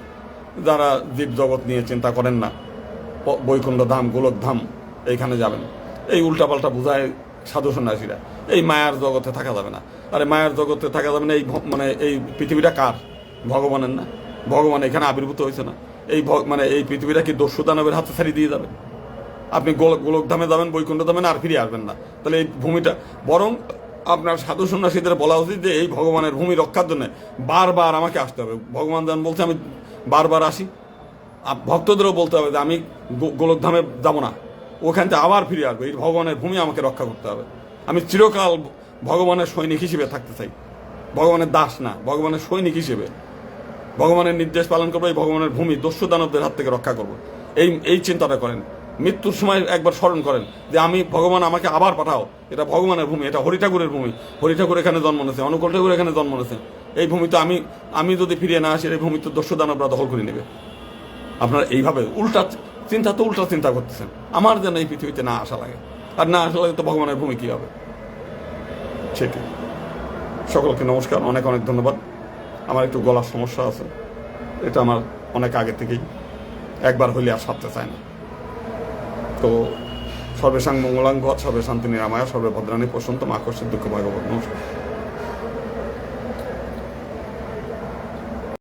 যারা জীব জগৎ নিয়ে চিন্তা করেন না, বৈকুণ্ঠ ধাম, গোলক ধাম, এইখানে যাবেন, এই উল্টাপাল্টা বোঝায় সাধু সন্ন্যাসীরা। এই মায়ার জগতে থাকা যাবে না। আরে মায়ার জগতে থাকা যাবে না, এই পৃথিবীটা কার? ভগবানের না? ভগবান এখানে আবির্ভূত হয়েছে না? এই পৃথিবীটা কি দস্যু দানবের হাতে ছাড়িয়ে দিয়ে যাবেন? আপনি গোলক ধামে যাবেন, বৈকুণ্ঠ ধামে, আর ফিরে আসবেন না। তাহলে এই ভূমিটা, বরং আপনার সাধু সন্ন্যাসীদের বলা উচিত যে এই ভগবানের ভূমি রক্ষার জন্য বারবার আমাকে আসতে হবে। ভগবান যেন বলছে আমি বারবার আসি, ভক্তদেরও বলতে হবে যে আমি গোলক ধামে যাবো না, ওখান থেকে আবার ফিরে আসবো। এই ভগবানের ভূমি আমাকে রক্ষা করতে হবে। আমি চিরকাল ভগবানের সৈনিক হিসেবে থাকতে চাই, ভগবানের দাস না, ভগবানের সৈনিক হিসেবে ভগবানের নির্দেশ পালন করবো, এই ভগবানের ভূমি দস্যু দানবদের হাত থেকে রক্ষা করবো। এই চিন্তাটা করেন। মৃত্যুর সময় একবার স্মরণ করেন যে আমি, ভগবান আমাকে আবার পাঠাও, এটা ভগবানের ভূমি, এটা হরি ঠাকুরের ভূমি, হরি ঠাকুর এখানে জন্ম নিয়েছে, অনুকূল ঠাকুর এখানে জন্ম নিয়েছে। এই ভূমি তো আমি যদি ফিরিয়ে না আসি, এই ভূমি তো দস্যু দানবরা দখল করে নেবে। আপনারা এইভাবে উল্টা চিন্তা করতেছেন। আমার যেন এই পৃথিবীতে না আসা লাগে, আর না আসা লাগে তো ভগবানের ভূমি কি হবে? ঠিক। সকলকে নমস্কার, অনেক অনেক ধন্যবাদ। আমার একটু গলার সমস্যা আছে, এটা আমার অনেক আগে থেকেই, একবার হইলে আর সারতে চায় না। তো সর্বেশাং মঙ্গলাং ভব, সর্বে শান্তি নিরাময়, সর্বে ভদ্রাণী পশ্যন্তম, আকস্মিক দুঃখ ভাগবত। নমস্কার।